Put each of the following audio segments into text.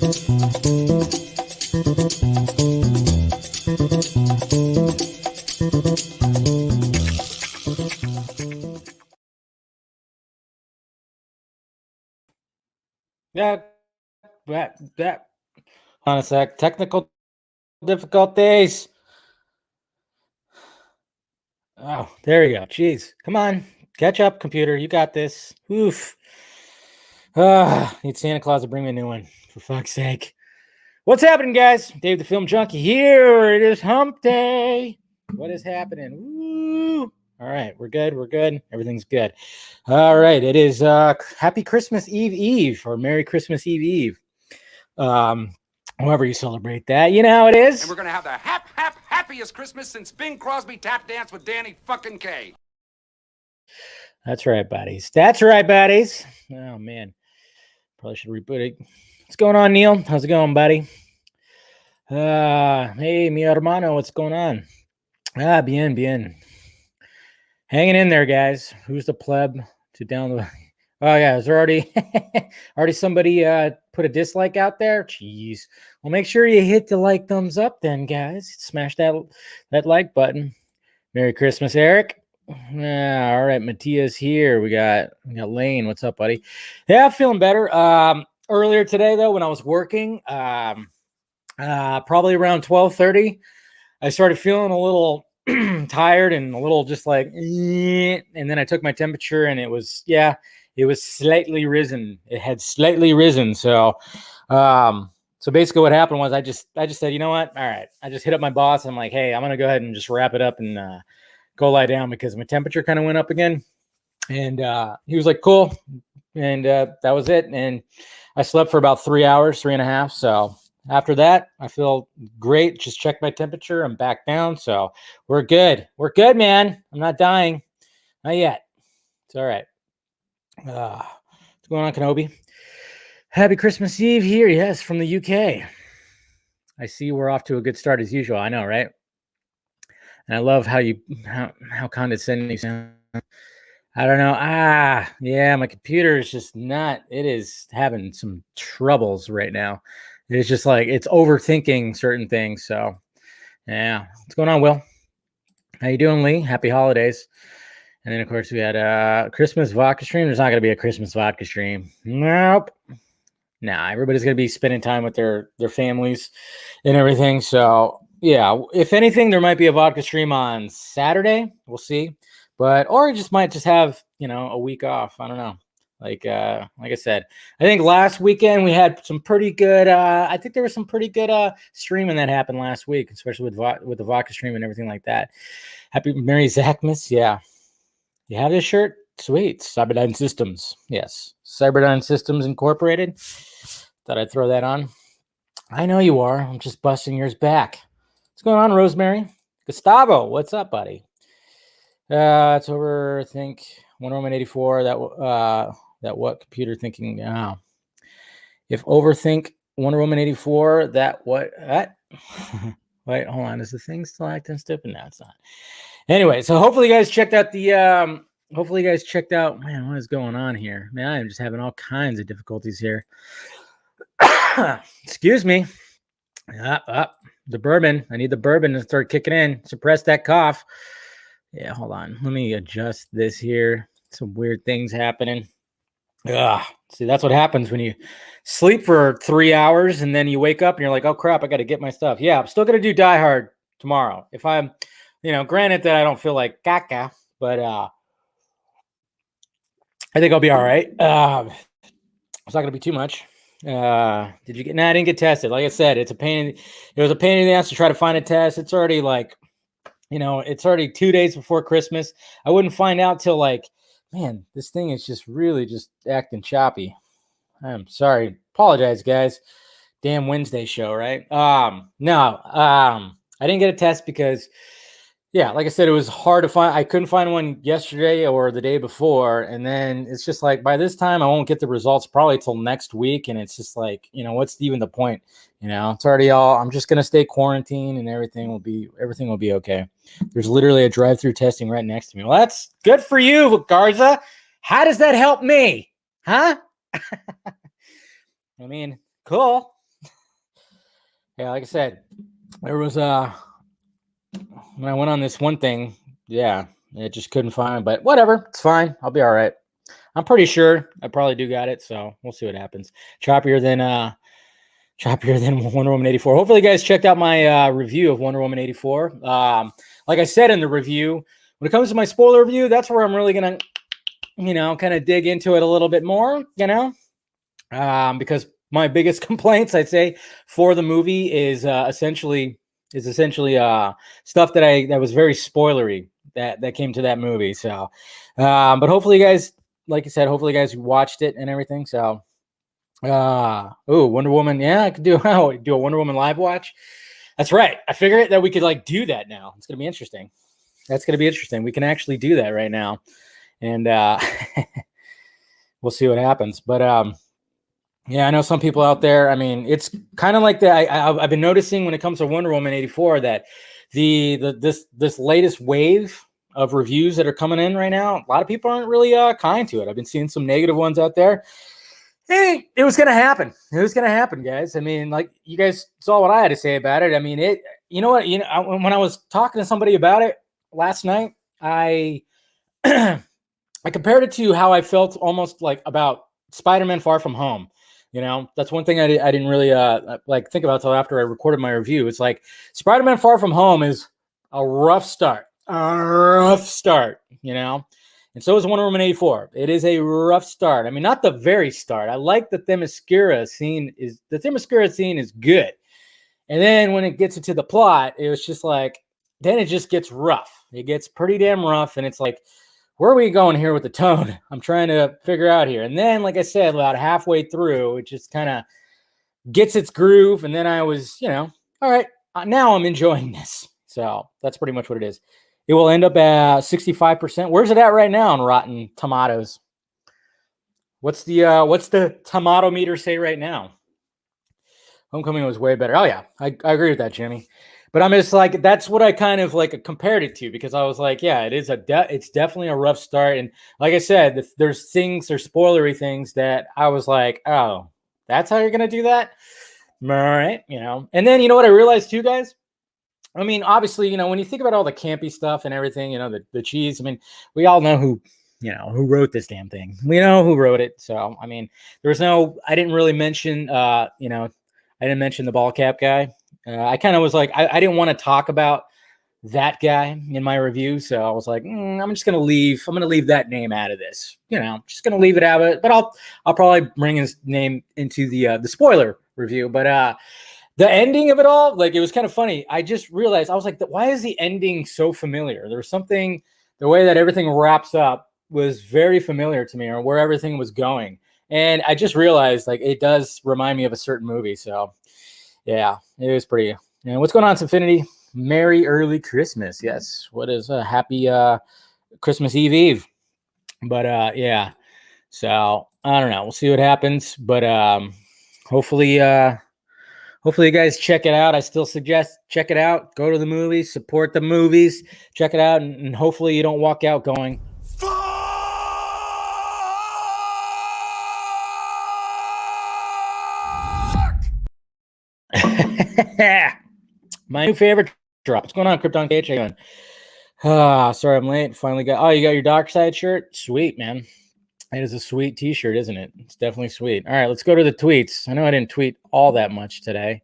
Yeah, that. On a sec. Technical difficulties. Oh, there you go. Jeez. Come on. Catch up, computer. You got this. Oof. Need Santa Claus to bring me a new one. For fuck's sake. What's happening, guys? Dave the Film Junkie here. It is hump day. What is happening? Woo. All right. We're good. We're good. Everything's good. All right. It is Happy Christmas Eve or Merry Christmas Eve. However you celebrate that, you know how it is. And we're gonna have the happiest Christmas since Bing Crosby tap danced with Danny fucking Kaye. That's right, buddies. That's right, buddies. Oh man, probably should reboot it. What's going on, Neil? How's it going, buddy? Hey, mi hermano, what's going on? Bien. Hanging in there, guys. Who's the pleb to download? Oh yeah, is there already somebody put a dislike out there? Jeez. Well, make sure you hit the like thumbs up then, guys. Smash that like button. Merry Christmas, Eric. All right, Matias here. We got Lane. What's up, buddy? Yeah, feeling better. Earlier today though, when I was working, probably around 12:30, I started feeling a little tired and a little just like, and then I took my temperature and it was slightly risen. It had slightly risen. So basically what happened was I just said, you know what? All right. I just hit up my boss. I'm like, hey, I'm going to go ahead and just wrap it up and go lie down because my temperature kind of went up again. And he was like, cool. And that was it. And I slept for about 3 hours, 3.5. So after that, I feel great. Just checked my temperature. I'm back down. So we're good. We're good, man. I'm not dying. Not yet. It's all right. What's going on, Kenobi? Happy Christmas Eve here. Yes, from the UK. I see we're off to a good start as usual. I know, right? And I love how condescending you sound. I don't know. Yeah, my computer is just not. It is having some troubles right now. It's just like it's overthinking certain things. So, yeah. What's going on, Will? How you doing, Lee? Happy holidays. And then, of course, we had Christmas vodka stream. There's not going to be a Christmas vodka stream. Nope. Nah, everybody's going to be spending time with their families and everything. So, yeah, if anything, there might be a vodka stream on Saturday. We'll see. Or just might just have, a week off. I don't know. Like I said, I think last weekend we had some pretty good. I think there was some pretty good streaming that happened last week, especially with the vodka stream and everything like that. Happy Merry Zackmas. Yeah. You have this shirt? Sweet. Cyberdyne Systems. Yes. Cyberdyne Systems Incorporated. Thought I'd throw that on. I know you are. I'm just busting yours back. What's going on, Rosemary? Gustavo, what's up, buddy? It's over, I think, Wonder Woman 84. That what computer thinking? If overthink Wonder Woman 84, that what? Wait, hold on. Is the thing still acting stupid? No, it's not. Anyway, so hopefully you guys checked out man, what is going on here? Man, I am just having all kinds of difficulties here. Excuse me. The bourbon. I need the bourbon to start kicking in. Suppress that cough. Yeah, hold on. Let me adjust this here. Some weird things happening. See, that's what happens when you sleep for 3 hours and then you wake up and you're like, oh crap, I got to get my stuff. Yeah, I'm still going to do Die Hard tomorrow. If I'm, granted that I don't feel like caca, but I think I'll be all right. It's not going to be too much. Did you get? No, I didn't get tested. Like I said, it was a pain in the ass to try to find a test. It's already it's already 2 days before Christmas. I wouldn't find out till man, this thing is just really just acting choppy. I'm sorry. Apologize, guys. Damn Wednesday show, right? No, I didn't get a test because, yeah, like I said, it was hard to find. I couldn't find one yesterday or the day before. And then it's just like, by this time, I won't get the results probably till next week. And it's just like, what's even the point? It's already I'm just going to stay quarantined and everything will be okay. There's literally a drive-through testing right next to me. Well, that's good for you, Garza. How does that help me? Huh? I mean, cool. Yeah, like I said, there was when I went on this one thing, yeah, it just couldn't find. But whatever, it's fine. I'll be all right. I'm pretty sure I probably do got it, so we'll see what happens. Choppier than Wonder Woman 84. Hopefully, you guys checked out my review of Wonder Woman 84. Like I said in the review, when it comes to my spoiler review, that's where I'm really gonna, kind of dig into it a little bit more, because my biggest complaints, I'd say, for the movie is essentially stuff that was very spoilery that came to that movie. So, but hopefully, you guys, like I said, hopefully, you guys watched it and everything. So, Wonder Woman, yeah, I could do a Wonder Woman live watch. That's right. I figured that we could do that now. It's gonna be interesting. That's gonna be interesting. We can actually do that right now, and we'll see what happens. But yeah, I know some people out there. I mean, it's kind of like that. I've been noticing when it comes to Wonder Woman 84 that this latest wave of reviews that are coming in right now, a lot of people aren't really kind to it. I've been seeing some negative ones out there. Hey, it was gonna happen. It was gonna happen, guys. I mean, like, you guys saw what I had to say about it. I mean, you know what? When I was talking to somebody about it last night, I I compared it to how I felt almost like about Spider-Man Far From Home. That's one thing I didn't really think about until after I recorded my review. It's like Spider-Man Far From Home is a rough start. And so is Wonder Woman 84. It is a rough start. I mean, not the very start. I like the Themyscira scene is good. And then when it gets into the plot, it was just like, then it just gets rough. It gets pretty damn rough. And it's like, where are we going here with the tone? I'm trying to figure out here. And then, like I said, about halfway through, it just kind of gets its groove. And then I was, all right, now I'm enjoying this. So that's pretty much what it is. It will end up at 65%. Where's it at right now on Rotten Tomatoes? What's the tomato meter say right now? Homecoming was way better. Oh yeah, I agree with that, Jimmy. But I'm just like, that's what I kind of like compared it to, because I was like, yeah, it's definitely a rough start. And like I said, there's spoilery things that I was like, oh, that's how you're gonna do that? All right, And then what I realized too, guys. I mean, obviously, when you think about all the campy stuff and everything, the cheese. I mean, we all know who wrote this damn thing. We know who wrote it. So, I mean, I didn't really mention, I didn't mention the ball cap guy. I kind of was like, I didn't want to talk about that guy in my review. So I was like, I'm just going to leave that name out of this, just going to leave it out of it. But I'll probably bring his name into the spoiler review. But, the ending of it all, like, it was kind of funny. I just realized, I was like, why is the ending so familiar? There was something, the way that everything wraps up was very familiar to me, or where everything was going. And I just realized, like, it does remind me of a certain movie. So, yeah, it was pretty. What's going on, Infinity? Merry early Christmas. Yes. What is a happy Christmas Eve? But, yeah. So, I don't know. We'll see what happens. But hopefully you guys check it out. I still suggest check it out. Go to the movies, support the movies, check it out, and hopefully you don't walk out going, Fuck! My new favorite drop. What's going on, Krypton Cage? How you doing? Sorry I'm late. Finally got. Oh, you got your Dark Side shirt? Sweet, man. It is a sweet T-shirt, isn't it? It's definitely sweet. All right, let's go to the tweets. I know I didn't tweet all that much today.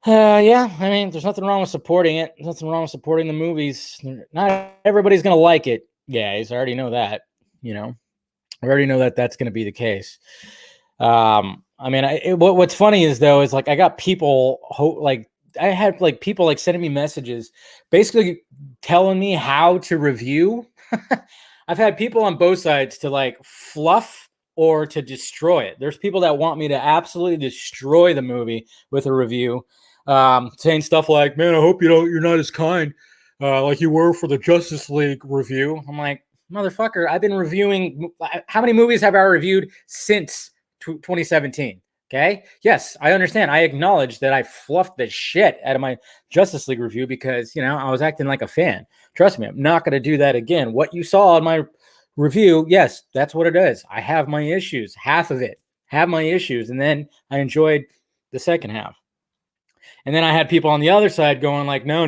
Yeah, I mean, there's nothing wrong with supporting it. There's nothing wrong with supporting the movies. Not everybody's gonna like it, guys. I already know that. I already know that that's gonna be the case. I mean, what's funny is though is like I got people I had like people like sending me messages, basically telling me how to review. I've had people on both sides to like fluff or to destroy it. There's people that want me to absolutely destroy the movie with a review, saying stuff like, "Man, I hope you're not as kind like you were for the Justice League review." I'm like, motherfucker, I've been reviewing. How many movies have I reviewed since 2017? Okay. Yes, I understand. I acknowledge that I fluffed the shit out of my Justice League review because, I was acting like a fan. Trust me, I'm not going to do that again. What you saw in my review, yes, that's what it is. I have my issues. Half of it have my issues. And then I enjoyed the second half. And then I had people on the other side going like, no.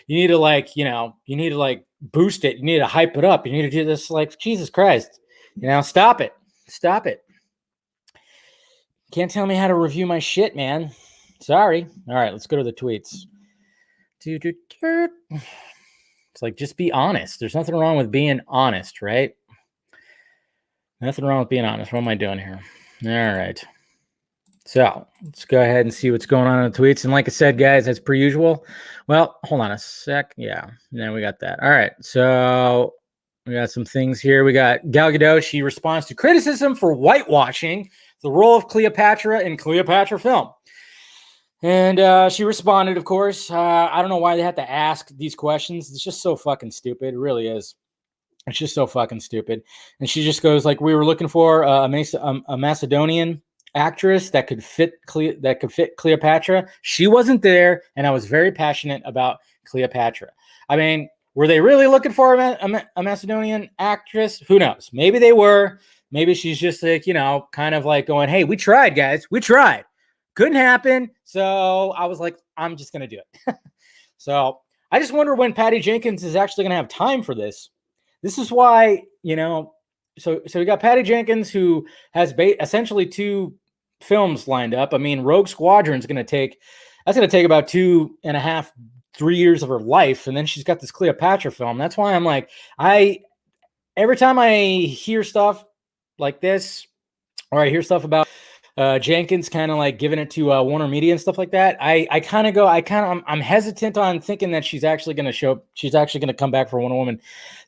You need to like, you need to like boost it. You need to hype it up. You need to do this. Like, Jesus Christ, stop it. Stop it. Can't tell me how to review my shit, man. Sorry. All right, let's go to the tweets. It's like, just be honest. There's nothing wrong with being honest, right? Nothing wrong with being honest. What am I doing here? All right. So let's go ahead and see what's going on in the tweets. And like I said, guys, as per usual, well, hold on a sec. Yeah, we got that. All right. So we got some things here. We got Gal Gadot. She responds to criticism for whitewashing the role of Cleopatra in Cleopatra film. And she responded, of course. I don't know why they had to ask these questions. It's just so fucking stupid. It really is. It's just so fucking stupid. And she just goes like, we were looking for a Macedonian actress that could fit Cleopatra. She wasn't there, and I was very passionate about Cleopatra. I mean, were they really looking for a Macedonian actress? Who knows? Maybe they were. Maybe she's just like, kind of like going, hey, we tried, guys. We tried. Couldn't happen. So I was like, I'm just going to do it. So I just wonder when Patty Jenkins is actually going to have time for this. This is why, so we got Patty Jenkins, who has essentially 2 films lined up. I mean, Rogue Squadron is going to take about 2.5, 3 years of her life. And then she's got this Cleopatra film. That's why I'm like, every time I hear stuff like this, or I hear stuff about Jenkins kind of like giving it to Warner Media and stuff like that, I'm hesitant on thinking that she's actually going to come back for Wonder Woman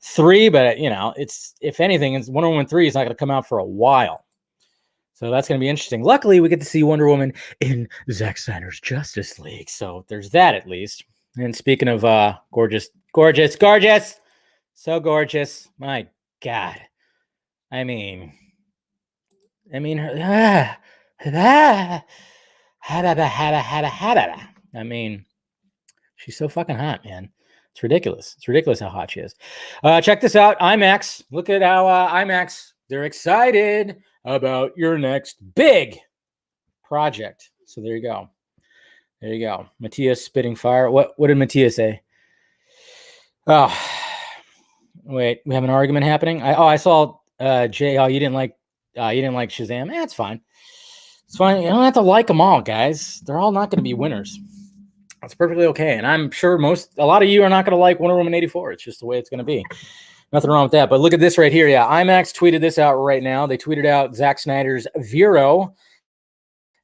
3, but it's, if anything, it's Wonder Woman 3 is not going to come out for a while. So that's going to be interesting. Luckily, we get to see Wonder Woman in Zack Snyder's Justice League. So there's that at least. And speaking of gorgeous, so gorgeous. My God. I mean, she's so fucking hot, man. It's ridiculous. It's ridiculous how hot she is. Check this out. IMAX. Look at how IMAX, they're excited about your next big project. So there you go. There you go. Matthias spitting fire. What did Matthias say? Oh, wait. We have an argument happening. I saw Jay. Oh, you didn't like Shazam. It's fine. It's fine. You don't have to like them all, guys. They're all not going to be winners. That's perfectly okay. And I'm sure a lot of you are not going to like Wonder Woman 84. It's just the way it's going to be. Nothing wrong with that. But look at this right here. Yeah, IMAX tweeted this out right now. They tweeted out Zack Snyder's Vero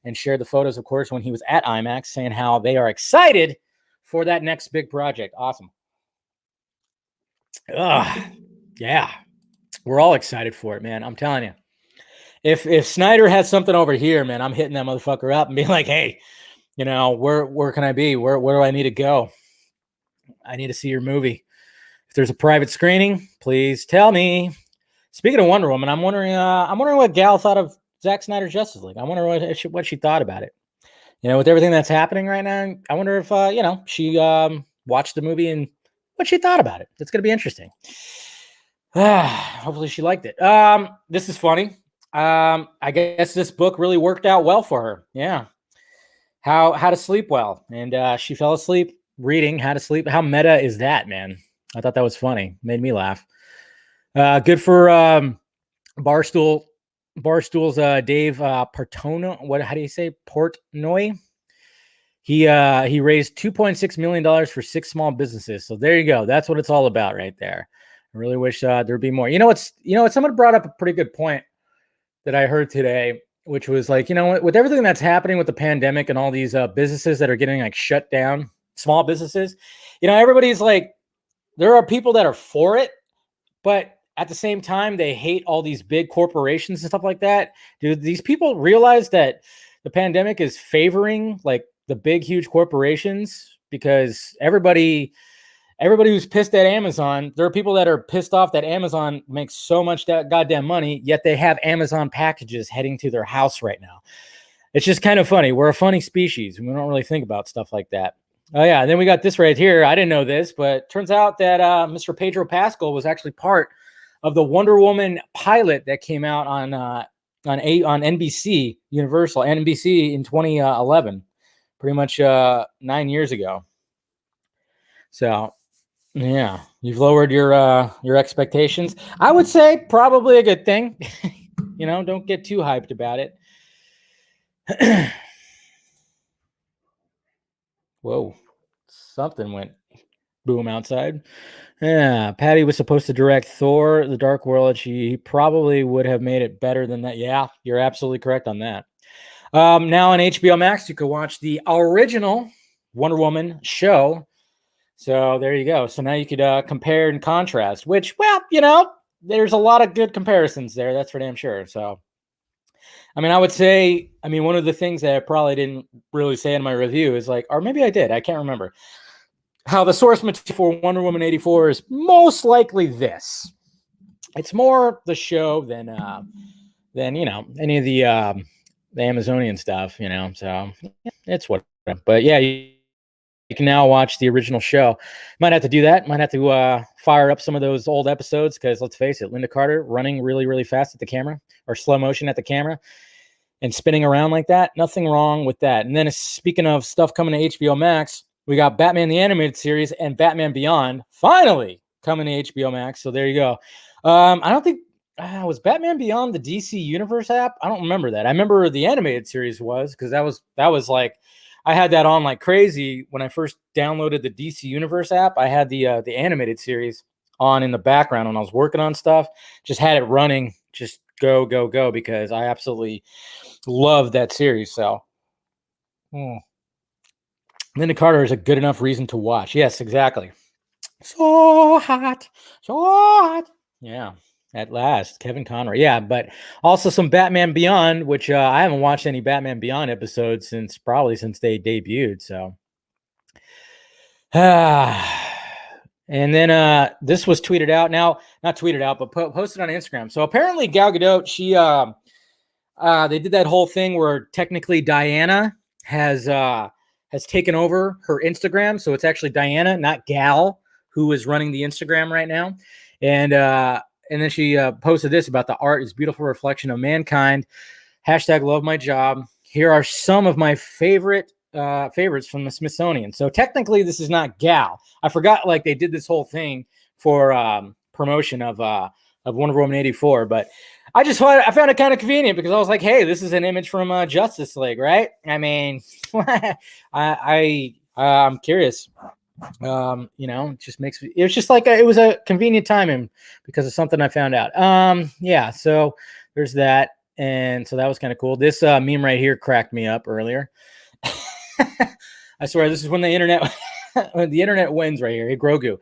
and shared the photos, of course, when he was at IMAX, saying how they are excited for that next big project. Awesome. Yeah. We're all excited for it, man. I'm telling you. If Snyder has something over here, man, I'm hitting that motherfucker up and being like, hey, where can I be? Where do I need to go? I need to see your movie. If there's a private screening, please tell me. Speaking of Wonder Woman, I'm wondering what Gal thought of Zack Snyder's Justice League. I wonder what she thought about it. With everything that's happening right now, I wonder if she watched the movie and what she thought about it. It's gonna be interesting. Hopefully she liked it. This is funny. I guess this book really worked out well for her. Yeah. How to Sleep Well. And she fell asleep reading How to Sleep. How meta is that, man? I thought that was funny. Made me laugh. Good for Barstool's Dave Portnoy. How do you say Portnoy? He raised $2.6 million for 6 small businesses. So there you go. That's what it's all about right there. I really wish there'd be more. Someone brought up a pretty good point that I heard today, which was like, with everything that's happening with the pandemic and all these businesses that are getting like shut down, small businesses, everybody's like, there are people that are for it, but at the same time, they hate all these big corporations and stuff like that. Do these people realize that the pandemic is favoring like the big, huge corporations? Because everybody who's pissed at Amazon, there are people that are pissed off that Amazon makes so much goddamn money, yet they have Amazon packages heading to their house right now. It's just kind of funny. We're a funny species. We don't really think about stuff like that. Oh, yeah. And then we got this right here. I didn't know this, but it turns out that Mr. Pedro Pascal was actually part of the Wonder Woman pilot that came out on NBC Universal, NBC in 2011. pretty much 9 years ago. So yeah, you've lowered your expectations. I would say probably a good thing. Don't get too hyped about it. Whoa, something went boom outside. Yeah, Patty was supposed to direct Thor: The Dark World. She probably would have made it better than that. Yeah, you're absolutely correct on that. Now on HBO Max, you can watch the original Wonder Woman show. So there you go. So now you could compare and contrast, which, well, there's a lot of good comparisons there. That's for damn sure. So, I would say, one of the things that I probably didn't really say in my review is like, or maybe I did, I can't remember, how the source material for Wonder Woman 84 is most likely this. It's more the show than any of the Amazonian stuff, so it's what. But yeah, you can now watch the original show. Might have to do that. Might have to fire up some of those old episodes because let's face it, Linda Carter running really, really fast at the camera or slow motion at the camera and spinning around like that. Nothing wrong with that. And then speaking of stuff coming to HBO Max, we got Batman the Animated Series and Batman Beyond finally coming to HBO Max. So there you go. I don't think was Batman Beyond the DC Universe app? I don't remember that. I remember the animated series was because that was like I had that on like crazy when I first downloaded the DC Universe app. I had the animated series on in the background when I was working on stuff. Just had it running, just go because I absolutely love that series. So Linda Carter is a good enough reason to watch. Yes, exactly. So hot. Yeah. At last, Kevin Conroy. Yeah, but also some Batman Beyond, which I haven't watched any Batman Beyond episodes since they debuted. So, and then this was tweeted out. Now, not tweeted out, but posted on Instagram. So apparently, Gal Gadot, she they did that whole thing where technically Diana has taken over her Instagram. So it's actually Diana, not Gal, who is running the Instagram right now, and then she posted this about the art is beautiful reflection of mankind. # love my job. Here are some of my favorites from the Smithsonian. So technically this is not Gal. I forgot like they did this whole thing for promotion of Wonder Woman 84, but I found it kind of convenient because I was like, hey, this is an image from Justice League, right? I'm curious. It just makes me, it was just like it was a convenient timing because of something I found out. Yeah, so there's that, and so that was kind of cool. This meme right here cracked me up earlier. I swear this is when the internet the internet wins right here. Hey Grogu,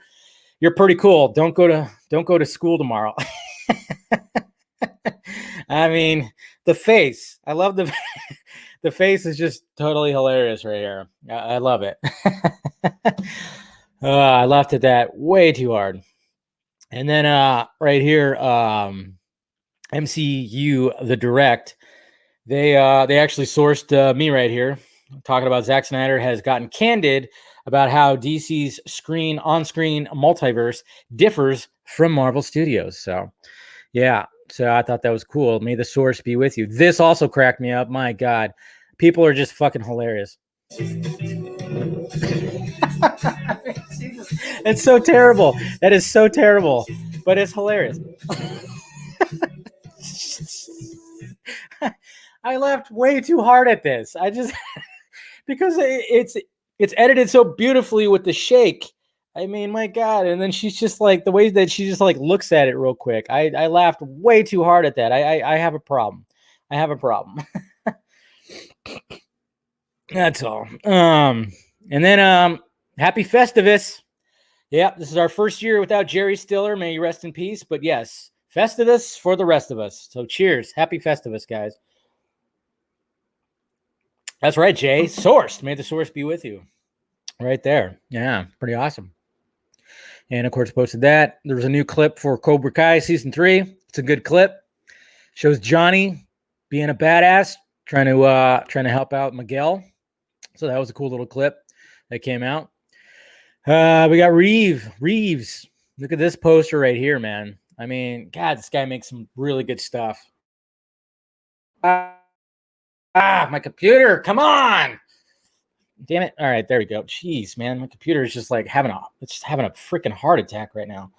you're pretty cool. Don't go to school tomorrow. The face. I love the the face is just totally hilarious right here. I love it. I laughed at that way too hard. And then right here, MCU the Direct, they actually sourced me right here talking about Zack Snyder has gotten candid about how DC's on-screen multiverse differs from Marvel Studios. So yeah, so I thought that was cool. May the source be with you. This also cracked me up. My God, people are just fucking hilarious. It's so terrible. That is so terrible, but it's hilarious. I laughed way too hard at this. I just because it's edited so beautifully with the shake. My God. And then she's just like the way that she just like looks at it real quick. I laughed way too hard at that. I have a problem. That's all. And then happy Festivus. Yeah, this is our first year without Jerry Stiller. May you rest in peace. But yes, Festivus for the rest of us. So cheers. Happy Festivus, guys. That's right, Jay. Sourced. May the source be with you. Right there. Yeah, pretty awesome. And of course, posted that. There was a new clip for Cobra Kai season 3. It's a good clip. Shows Johnny being a badass, trying to help out Miguel. So that was a cool little clip that came out. We got Reeves. Look at this poster right here, man. God, this guy makes some really good stuff. My computer, come on. Damn it. All right, there we go. Jeez, man, my computer is just like having a freaking heart attack right now.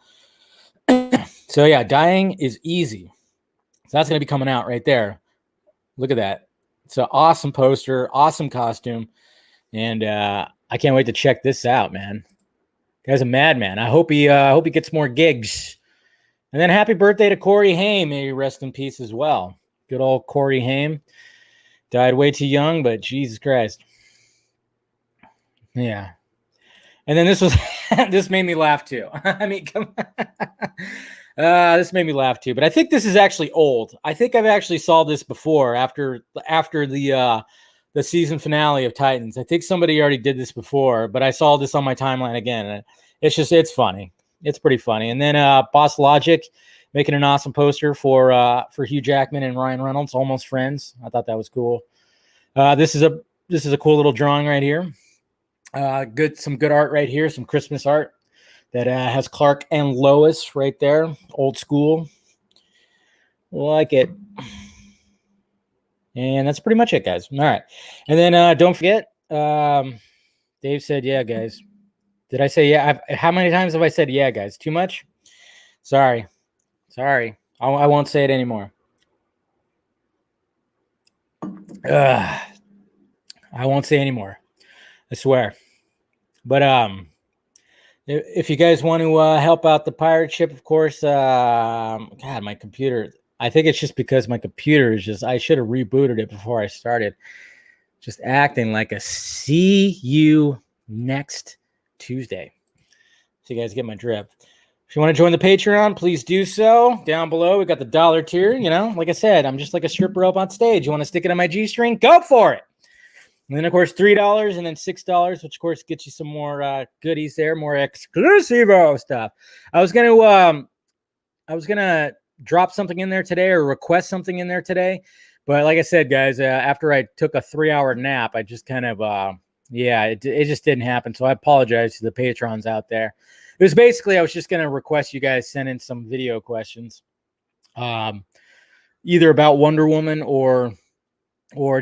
So yeah, dying is easy. So that's going to be coming out right there. Look at that. It's an awesome poster, awesome costume. And I can't wait to check this out, man. Guy's a madman. I hope he gets more gigs. And then happy birthday to Corey Haim. May he rest in peace as well. Good old Corey Haim. Died way too young, but Jesus Christ. Yeah. And then this was this made me laugh too. I mean, come on. This made me laugh too. But I think this is actually old. I think I've actually saw this before after the season finale of Titans. I think somebody already did this before, but I saw this on my timeline again. And it's funny. It's pretty funny. And then Boss Logic making an awesome poster for Hugh Jackman and Ryan Reynolds, Almost Friends. I thought that was cool. This is a cool little drawing right here. Some good art right here, some Christmas art that has Clark and Lois right there, old school. Like it. And that's pretty much it, guys. All right. And then don't forget, Dave said, yeah, guys. Did I say yeah? How many times have I said yeah, guys? Too much? Sorry. I won't say it anymore. I won't say anymore. I swear. But if you guys want to help out the pirate ship, of course, God, my computer, I think it's just because my computer is just, I should have rebooted it before I started. Just acting like a see you next Tuesday. So you guys get my drift. If you want to join the Patreon, please do so. Down below, we got the $1 tier. You know, like I said, I'm just like a stripper up on stage. You want to stick it on my G-string? Go for it. And then, of course, $3 and then $6, which, of course, gets you some more goodies there, more exclusivo stuff. I was gonna drop something in there today or request something in there today, but like I said, guys, after I took a 3-hour nap, I just kind of it just didn't happen. So I apologize to the patrons out there. It was basically I was just gonna request you guys send in some video questions, either about Wonder Woman or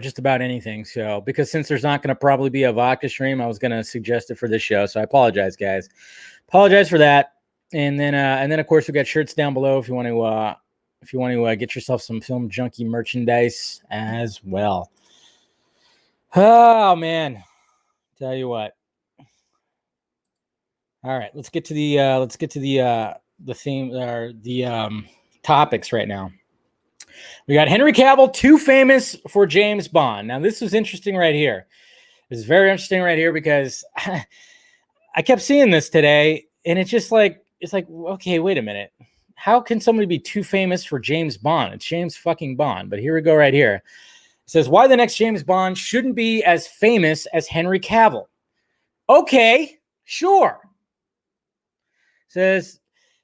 just about anything. So, because since there's not going to probably be a vodka stream, I was going to suggest it for this show. So I apologize, guys. Apologize for that. And then of course we got shirts down below if you want to get yourself some Film Junkie merchandise as well. Oh man, tell you what. All right, let's get to the theme or the topics right now. We got Henry Cavill, too famous for James Bond. Now, this was interesting right here. This is very interesting right here because I kept seeing this today, and it's like, okay, wait a minute. How can somebody be too famous for James Bond? It's James fucking Bond. But here we go right here. It says, why the next James Bond shouldn't be as famous as Henry Cavill. Okay, sure. It says...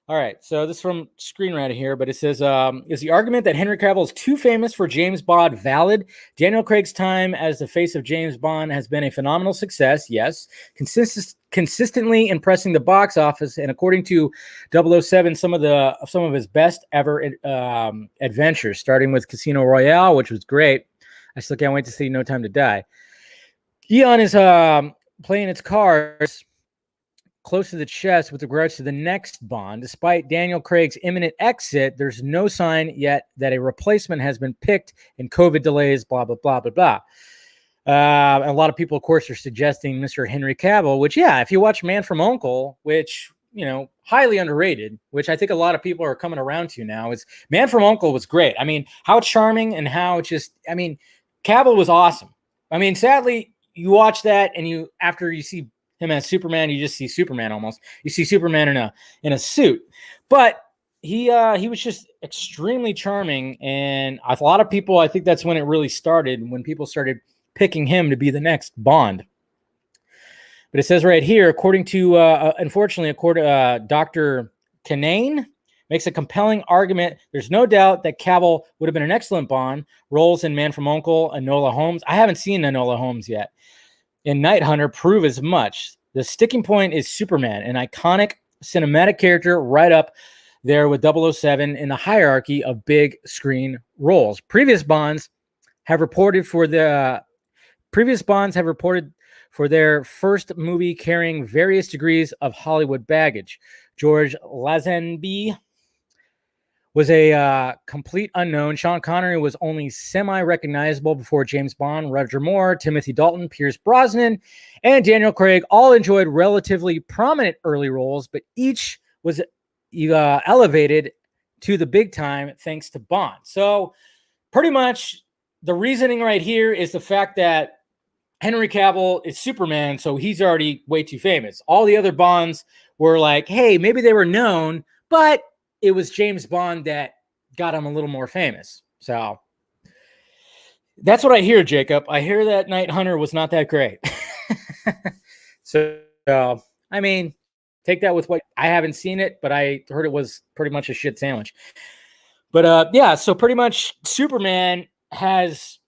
All right, so this is from Screenwriter here, but it says, is the argument that Henry Cavill is too famous for James Bond valid? Daniel Craig's time as the face of James Bond has been a phenomenal success, yes. Consistently impressing the box office, and according to 007, some of his best ever adventures, starting with Casino Royale, which was great. I still can't wait to see No Time to Die. Eon is playing its cards close to the chest with regards to the next Bond. Despite Daniel Craig's imminent exit, there's no sign yet that a replacement has been picked, and COVID delays, blah, blah, blah, blah, blah. A lot of people, of course, are suggesting Mr. Henry Cavill, which, yeah, if you watch Man from U.N.C.L.E., which, you know, highly underrated, which I think a lot of people are coming around to now, is Man from U.N.C.L.E. was great. I mean, how charming and how Cavill was awesome. I mean, sadly, you watch that and after you see him as Superman, you just see Superman almost. You see Superman in a suit, but he was just extremely charming, and a lot of people, I think that's when it really started, when people started picking him to be the next Bond. But it says right here, according to Dr. Kanane makes a compelling argument. There's no doubt that Cavill would have been an excellent Bond. Roles in Man from U.N.C.L.E., Enola Holmes. I haven't seen Enola Holmes yet. And Night Hunter prove as much. The sticking point is Superman, an iconic cinematic character right up there with 007 in the hierarchy of big screen roles. Previous Bonds have reported for for their first movie carrying various degrees of Hollywood baggage. George Lazenby was a complete unknown. Sean Connery was only semi-recognizable before James Bond. Roger Moore, Timothy Dalton, Pierce Brosnan, and Daniel Craig all enjoyed relatively prominent early roles, but each was elevated to the big time thanks to Bond. So pretty much the reasoning right here is the fact that Henry Cavill is Superman, so he's already way too famous. All the other Bonds were like, hey, maybe they were known, but it was James Bond that got him a little more famous. So that's what I hear, Jacob. I hear that Night Hunter was not that great. So, I mean, take that with what I haven't seen it, but I heard it was pretty much a shit sandwich. But yeah, so pretty much Superman has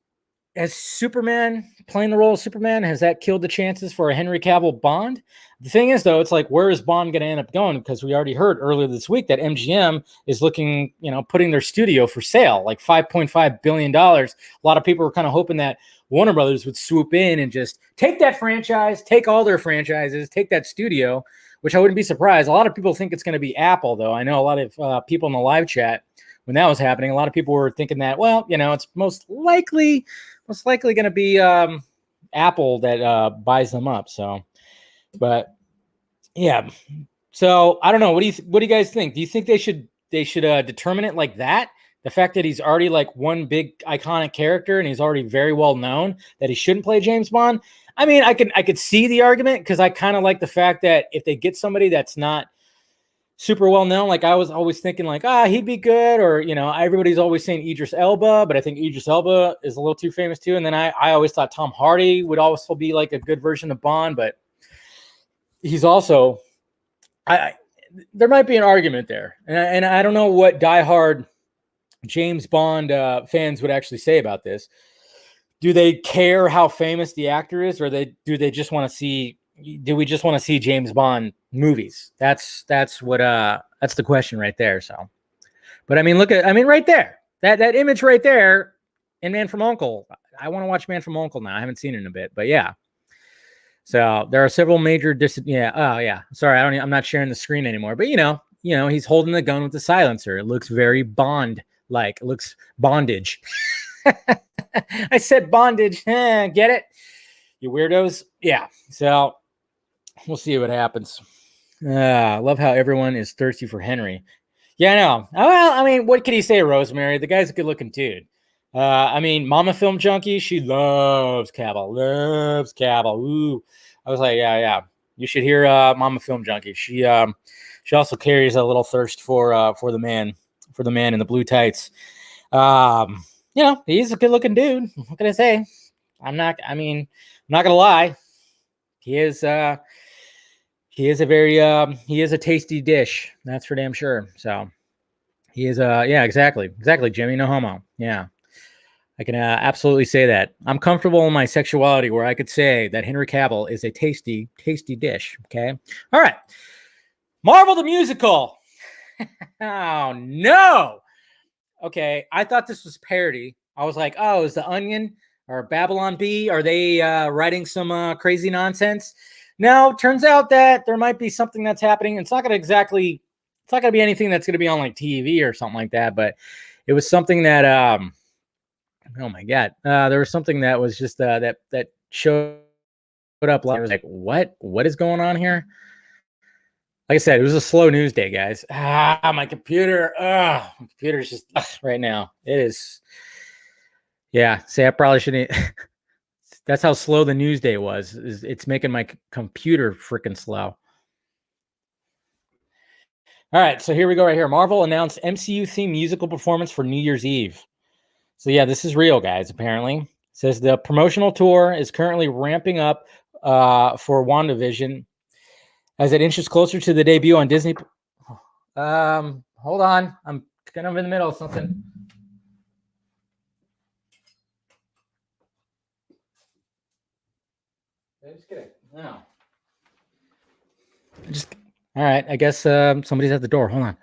Superman playing the role of Superman, has that killed the chances for a Henry Cavill Bond? The thing is, though, it's like, where is Bond going to end up going? Because we already heard earlier this week that MGM is looking, putting their studio for sale, like $5.5 billion. A lot of people were kind of hoping that Warner Brothers would swoop in and just take that franchise, take all their franchises, take that studio, which I wouldn't be surprised. A lot of people think it's going to be Apple, though. I know a lot of people in the live chat, when that was happening, a lot of people were thinking that, well, it's most likely going to be Apple that buys them up. So, but yeah. So I don't know. What do you guys think? Do you think they should determine it like that? The fact that he's already like one big iconic character and he's already very well known, that he shouldn't play James Bond. I mean, I could see the argument, because I kind of like the fact that if they get somebody that's not super well known, like I was always thinking like, he'd be good, or everybody's always saying Idris Elba, but I think Idris Elba is a little too famous too. And then I always thought Tom Hardy would also be like a good version of Bond, but he's also, there might be an argument there, and I don't know what diehard James Bond fans would actually say about this. Do they care how famous the actor is, or do they just want to see? Do we just want to see James Bond movies? That's the question right there. So, but I mean, right there, that image right there in Man from U.N.C.L.E. I want to watch Man from U.N.C.L.E. now. I haven't seen it in a bit, but yeah. So there are several major Sorry, I'm not sharing the screen anymore, but he's holding the gun with the silencer. It looks very Bond-like. It looks bondage. I said bondage. Get it? You weirdos. Yeah. So we'll see what happens. I love how everyone is thirsty for Henry. Yeah, I know. Well, I mean, what can you say, Rosemary? The guy's a good-looking dude. I mean, Mama Film Junkie, she loves Cavill. Ooh. I was like, yeah. You should hear Mama Film Junkie. She also carries a little thirst for the man in the blue tights. He's a good-looking dude. What can I say? I'm not gonna lie. He is a tasty dish. That's for damn sure. So he is exactly, Jimmy, no homo. Yeah, I can absolutely say that. I'm comfortable in my sexuality where I could say that Henry Cavill is a tasty dish. Okay, all right. Marvel the Musical. Oh no. Okay, I thought this was parody. I was like, oh, is the Onion or Babylon Bee, are they writing some crazy nonsense? No, turns out that there might be something that's happening. It's not going to be anything that's going to be on like TV or something like that, but it was something that, oh my God, there was something that was just that showed up. I was like, what is going on here? Like I said, it was a slow news day, guys. My computer. My computer's just right now. It is. Yeah, say I probably shouldn't. That's how slow the news day was. It's making my computer freaking slow. All right, so here we go right here. Marvel announced MCU themed musical performance for New Year's Eve. So yeah, this is real, guys, apparently. It says the promotional tour is currently ramping up for WandaVision as it inches closer to the debut on Disney. Hold on. I'm kind of in the middle of something. Just kidding. No. All right. I guess somebody's at the door. Hold on.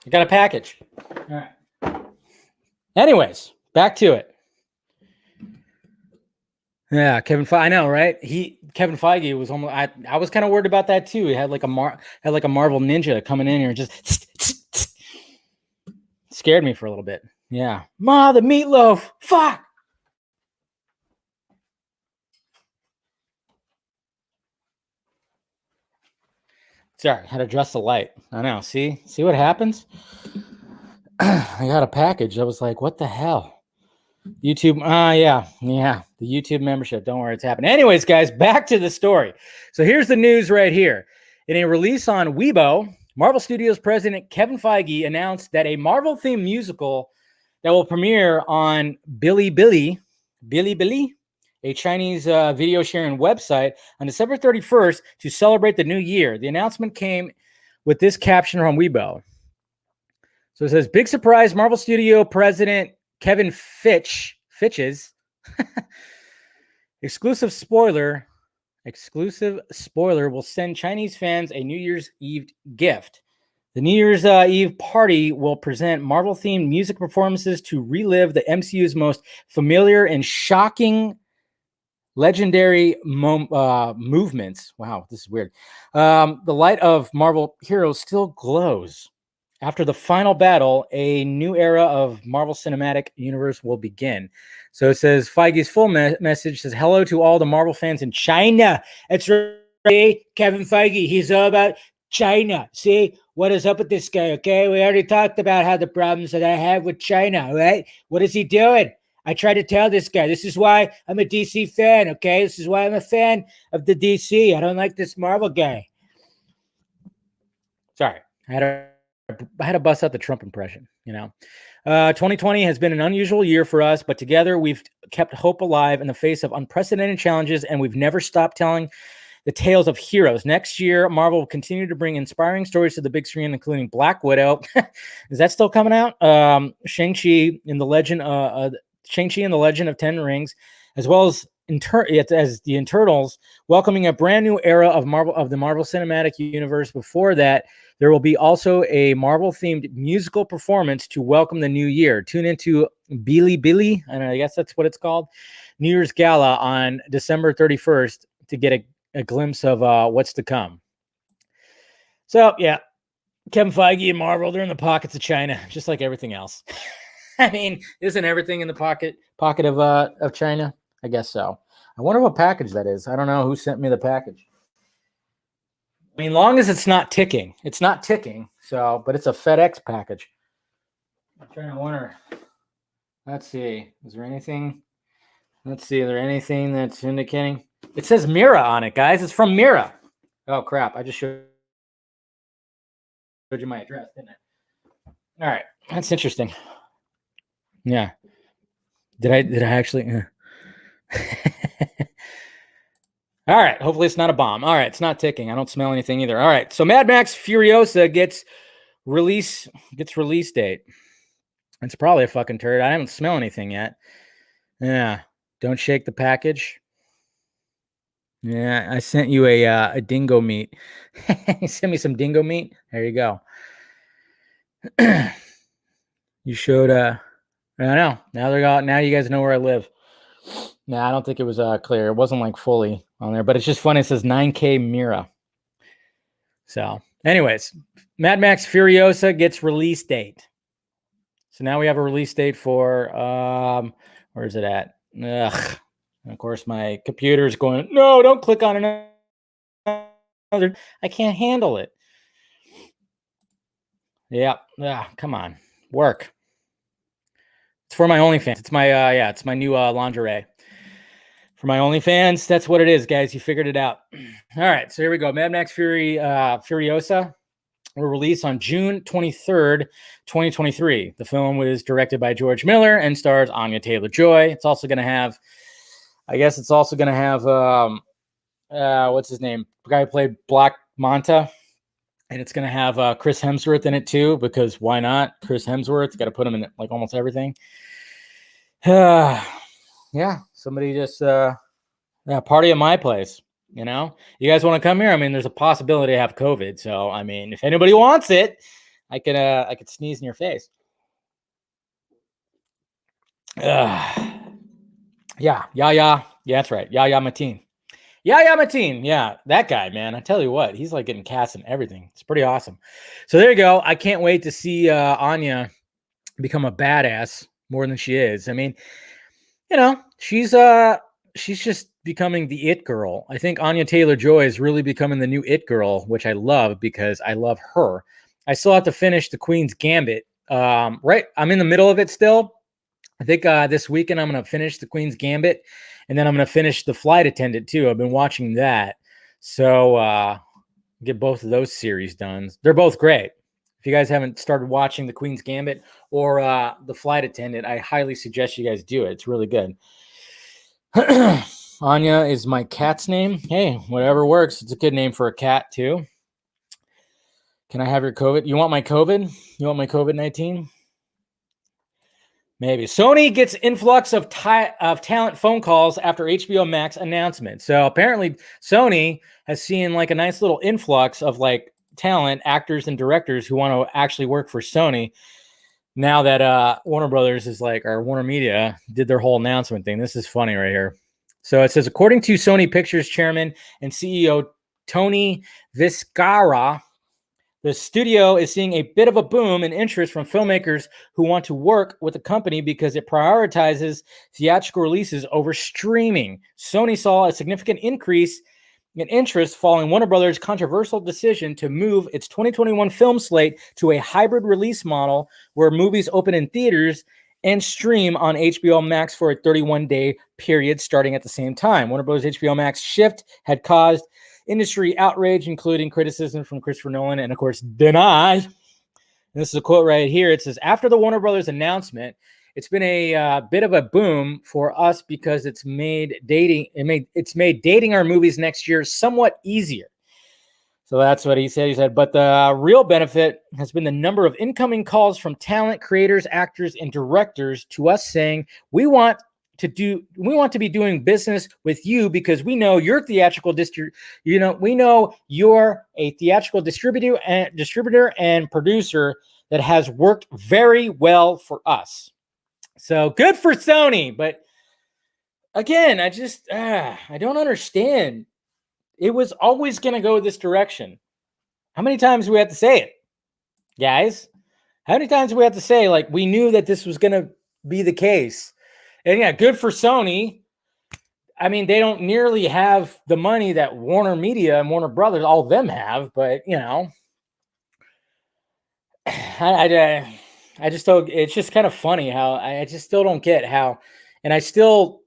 I got a package. All right. Anyways, back to it. Yeah, Kevin Feige. I know, right? Kevin Feige was almost. I was kind of worried about that too. He had like a Marvel ninja coming in here and just scared me for a little bit. Yeah, Ma, the meatloaf. Fuck. Sorry, had to adjust the light. I know. See what happens? I got a package. I was like, what the hell? YouTube. Yeah. The YouTube membership. Don't worry, it's happening. Anyways, guys, back to the story. So here's the news right here. In a release on Weibo, Marvel Studios president Kevin Feige announced that a Marvel-themed musical that will premiere on Bilibili, a Chinese video sharing website, on December 31st to celebrate the new year. The announcement came with this caption from Weibo. So it says, big surprise, Marvel Studio president Kevin Fitch's exclusive spoiler will send Chinese fans a New Year's Eve gift. The New Year's Eve party will present Marvel-themed music performances to relive the MCU's most familiar and shocking legendary movements. Wow, this is weird. The light of Marvel heroes still glows. After the final battle, a new era of Marvel Cinematic Universe will begin. So it says, Feige's full message says, hello to all the Marvel fans in China. That's right, Kevin Feige. He's all about China. See, what is up with this guy, okay? We already talked about how the problems that I have with China, right? What is he doing? I try to tell this guy, this is why I'm a DC fan, okay? This is why I'm a fan of the DC. I don't like this Marvel guy. Sorry, I had to bust out the Trump impression, 2020 has been an unusual year for us, but together we've kept hope alive in the face of unprecedented challenges, and we've never stopped telling the tales of heroes. Next year, Marvel will continue to bring inspiring stories to the big screen, including Black Widow. Is that still coming out? Shang-Chi and the Legend of Ten Rings, as well as the Eternals, welcoming a brand new era of the Marvel Cinematic Universe. Before that, there will be also a Marvel-themed musical performance to welcome the new year. Tune into Bilibili, and I guess that's what it's called, New Year's Gala on December 31st to get a glimpse of what's to come. So, yeah, Kevin Feige and Marvel, they're in the pockets of China, just like everything else. I mean, isn't everything in the pocket of China? I guess so. I wonder what package that is. I don't know who sent me the package. I mean, long as it's not ticking. It's not ticking, so, but it's a FedEx package. I'm trying to wonder. Let's see. Is there anything? Let's see. Is there anything that's indicating? It says Mira on it, guys. It's from Mira. Oh, crap. I just showed you my address, didn't I? All right. That's interesting. Yeah. Did I actually? All right. Hopefully it's not a bomb. All right. It's not ticking. I don't smell anything either. All right. So Mad Max Furiosa gets release date. It's probably a fucking turd. I haven't smelled anything yet. Yeah. Don't shake the package. Yeah. I sent you a dingo meat. You sent me some dingo meat. There you go. You showed I know. Now you guys know where I live. No, I don't think it was clear. It wasn't like fully on there, but it's just funny. It says 9K Mira. So, anyways, Mad Max Furiosa gets release date. So now we have a release date for where is it at? Ugh. And of course, my computer's going, no, don't click on another. I can't handle it. Yeah. Come on. Work. It's for my OnlyFans. It's my it's my new lingerie. For my OnlyFans, that's what it is, guys. You figured it out. All right, so here we go. Mad Max Furiosa will release on June 23rd, 2023. The film was directed by George Miller and stars Anya Taylor-Joy. It's also going to have, what's his name? The guy who played Black Manta. And it's going to have Chris Hemsworth in it too, because why not? Chris Hemsworth, got to put him in like almost everything. Yeah, somebody just party at my place. You guys want to come here? I mean, there's a possibility to have COVID. So, I mean, if anybody wants it, I could sneeze in your face. Yeah, yeah, that's right. Yahya Mateen. Yeah, that guy, man. I tell you what, he's like getting cast and everything. It's pretty awesome. So there you go. I can't wait to see Anya become a badass more than she is. I mean, she's just becoming the it girl. I think Anya Taylor-Joy is really becoming the new it girl, which I love because I love her. I still have to finish the Queen's Gambit. Right, I'm in the middle of it still. I think this weekend I'm going to finish the Queen's Gambit, and then I'm going to finish The Flight Attendant too. I've been watching that, so get both of those series done. They're both great. If you guys haven't started watching The Queen's Gambit or The Flight Attendant, I highly suggest you guys do it. It's really good. Anya is my cat's name. Hey, whatever works. It's a good name for a cat too. Can I have your COVID? You want my COVID? You want my COVID-19? Maybe. Sony gets influx of talent phone calls after HBO Max announcement. So apparently Sony has seen like a nice little influx of like talent, actors and directors who want to actually work for Sony now that Warner Brothers is like, or Warner Media did their whole announcement thing. This is funny right here. So it says, according to Sony Pictures chairman and CEO Tony Viscara, the studio is seeing a bit of a boom in interest from filmmakers who want to work with the company because it prioritizes theatrical releases over streaming. Sony saw a significant increase in interest following Warner Brothers' controversial decision to move its 2021 film slate to a hybrid release model where movies open in theaters and stream on HBO Max for a 31-day period starting at the same time. Warner Bros. HBO Max shift had caused industry outrage, including criticism from Christopher Nolan and, of course, Deny. And this is a quote right here. It says, after the Warner Brothers announcement, it's been a bit of a boom for us because it's made dating our movies next year somewhat easier. So that's what he said. He said, but the real benefit has been the number of incoming calls from talent, creators, actors, and directors to us saying, we want to be doing business with you because we know you're theatrical we know you're a theatrical distributor and producer that has worked very well for us. So good for Sony. But again, I don't understand. It was always going to go this direction. How many times do we have to say it, guys? How many times do we have to say, like, we knew that this was going to be the case? And yeah, good for Sony. I mean, they don't nearly have the money that Warner Media and Warner Brothers, all of them have, but, I just don't, it's just kind of funny how I just still don't get how, and I still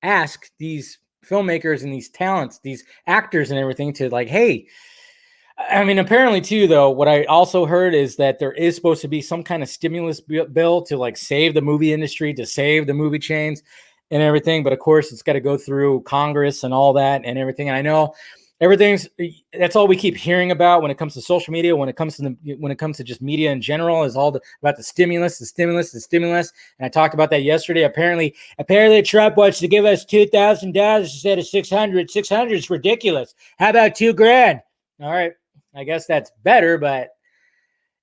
ask these filmmakers and these talents, these actors and everything to like, hey, I mean, apparently too, though, what I also heard is that there is supposed to be some kind of stimulus bill to like save the movie industry, to save the movie chains and everything. But of course, it's got to go through Congress and all that and everything. And I know that's all we keep hearing about when it comes to social media, when it comes to just media in general, is all about the stimulus. And I talked about that yesterday. Apparently Trump wants to give us $2,000 instead of $600. $600 is ridiculous. How about $2,000? All right. I guess that's better, but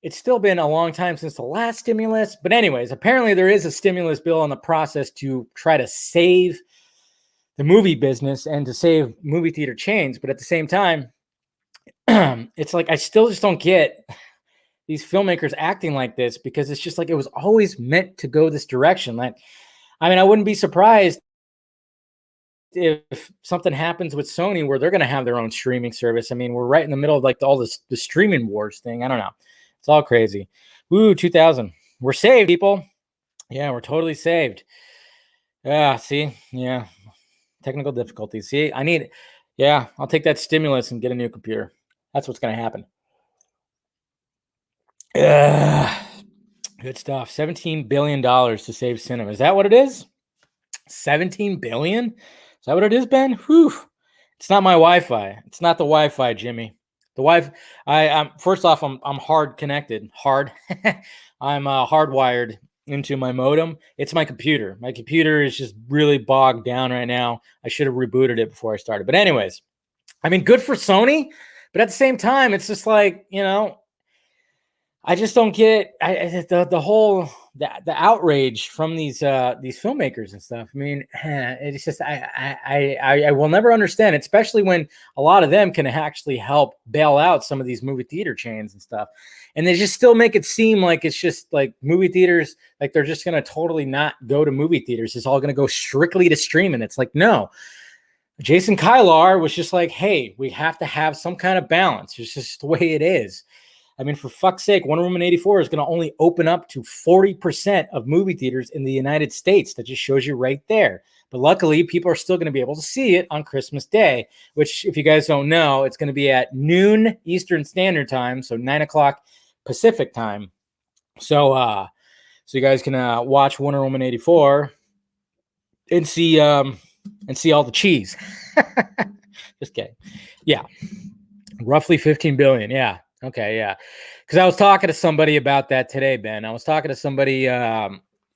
it's still been a long time since the last stimulus. But anyways, apparently there is a stimulus bill in the process to try to save the movie business and to save movie theater chains. But at the same time, it's like I still just don't get these filmmakers acting like this, because it's just like it was always meant to go this direction. Like, I mean, I wouldn't be surprised if something happens with Sony where they're going to have their own streaming service. I mean, we're right in the middle of like all this, the streaming wars thing. I don't know. It's all crazy. Woo, 2000. We're saved, people. Yeah, we're totally saved. Yeah, see? Yeah. Technical difficulties. See, I'll take that stimulus and get a new computer. That's what's going to happen. Good stuff. $17 billion to save cinema. Is that what it is? 17 billion? Is that what it is, Ben? Whew. It's not my Wi-Fi. It's not the Wi-Fi, Jimmy. The Wi-Fi. I'm first off, I'm hard connected. Hard. I'm hardwired into my modem. It's my computer. My computer is just really bogged down right now. I should have rebooted it before I started. But anyways, I mean, good for Sony. But at the same time, it's just like, I just don't get the whole the outrage from these filmmakers and stuff. I mean, it's just I will never understand it, especially when a lot of them can actually help bail out some of these movie theater chains and stuff, and they just still make it seem like it's just like movie theaters, like they're just gonna totally not go to movie theaters. It's all gonna go strictly to streaming. It's like, no. Jason Kylar was just like, hey, we have to have some kind of balance. It's just the way it is. I mean, for fuck's sake, Wonder Woman 84 is going to only open up to 40% of movie theaters in the United States. That just shows you right there. But luckily, people are still going to be able to see it on Christmas Day, which, if you guys don't know, it's going to be at noon Eastern Standard Time, so 9 o'clock Pacific Time. So you guys can watch Wonder Woman 84 and see all the cheese. Just kidding. Yeah. Roughly 15 billion. Yeah. Okay, yeah. Because I was talking to somebody about that today, Ben. I was talking to somebody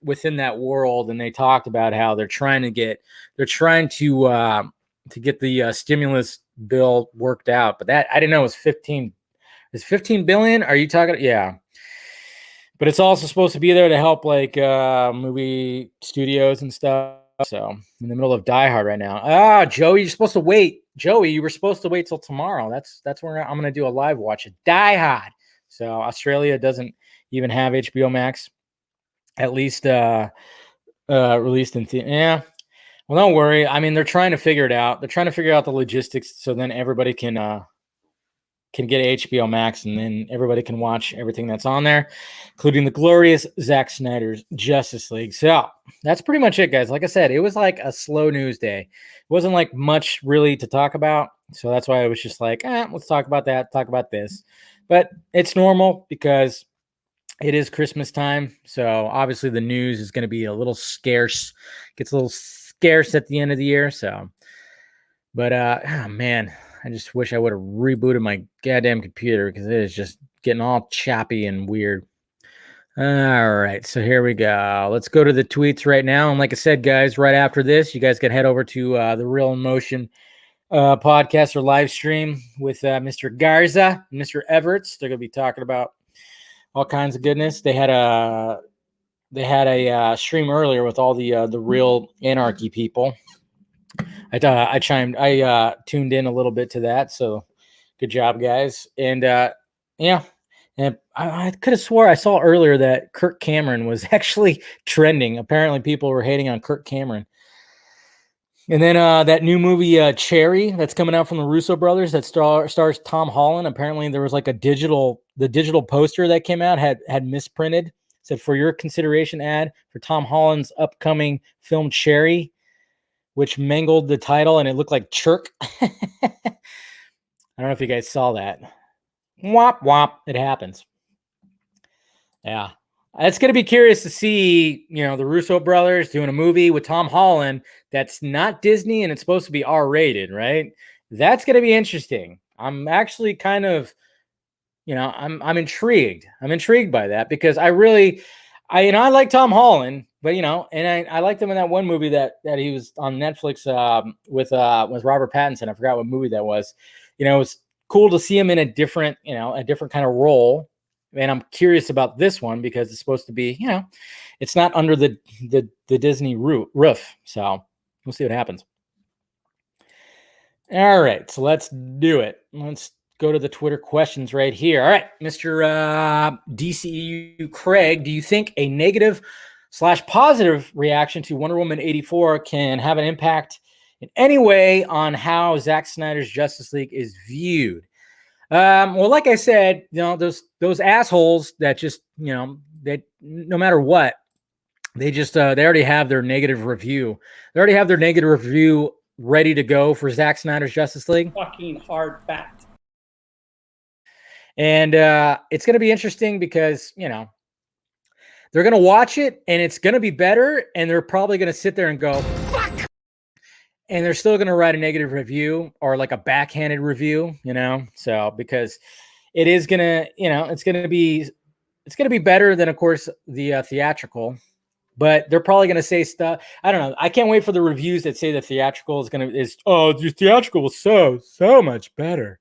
within that world, and they talked about how they're trying to get the stimulus bill worked out. But that, I didn't know it was 15. Is 15 billion? Are you talking? Yeah. But it's also supposed to be there to help like movie studios and stuff. So in the middle of Die Hard right now. Joey, you're supposed to wait. Joey, you were supposed to wait till tomorrow. That's where I'm going to do a live watch of Die Hard. So Australia doesn't even have HBO Max, at least released in theater. Yeah. Well, don't worry. I mean, they're trying to figure it out. They're trying to figure out the logistics so then everybody can get HBO Max, and then everybody can watch everything that's on there, including the glorious Zack Snyder's Justice League. So that's pretty much it, guys. Like I said, it was like a slow news day. It wasn't like much really to talk about. So that's why I was just like, let's talk about that, talk about this. But it's normal because it is Christmas time. So obviously the news is going to be a little scarce, gets a little scarce at the end of the year. So, but man, I just wish I would have rebooted my goddamn computer because it is just getting all choppy and weird. All right, so here we go. Let's go to the tweets right now. And like I said, guys, right after this, you guys can head over to the Real Emotion podcast or live stream with Mr. Garza and Mr. Everts. They're going to be talking about all kinds of goodness. They had a stream earlier with all the Real Anarchy people. I tuned in a little bit to that, so good job, guys. And yeah, and I could have swore I saw earlier that Kirk Cameron was actually trending. Apparently, people were hating on Kirk Cameron. And then that new movie Cherry that's coming out from the Russo brothers that stars Tom Holland. Apparently, there was like the digital poster that came out had misprinted. Said for your consideration ad for Tom Holland's upcoming film Cherry, which mangled the title and it looked like Chirk. I don't know if you guys saw that. Womp womp. It happens. Yeah. It's going to be curious to see, the Russo brothers doing a movie with Tom Holland that's not Disney and it's supposed to be R-rated, right? That's going to be interesting. I'm actually kind of, I'm intrigued. I'm intrigued by that because I like Tom Holland, but and I liked him in that one movie that he was on Netflix with Robert Pattinson. I forgot what movie that was. It was cool to see him in a different kind of role. And I'm curious about this one because it's supposed to be, it's not under the Disney roof. So we'll see what happens. All right, so let's do it. Let's go to the Twitter questions right here. All right, Mr. DCEU Craig, do you think a negative/positive reaction to Wonder Woman 84 can have an impact in any way on how Zack Snyder's Justice League is viewed? Well, like I said, those assholes that just, that no matter what, they just, they already have their negative review. They already have their negative review ready to go for Zack Snyder's Justice League. Fucking hard fact. And it's going to be interesting because, they're going to watch it and it's going to be better. And they're probably going to sit there and go, fuck. And they're still going to write a negative review or like a backhanded review, so because it is going to, it's going to be better than, of course, the theatrical, but they're probably going to say stuff. I don't know. I can't wait for the reviews that say the theatrical the theatrical was so much better.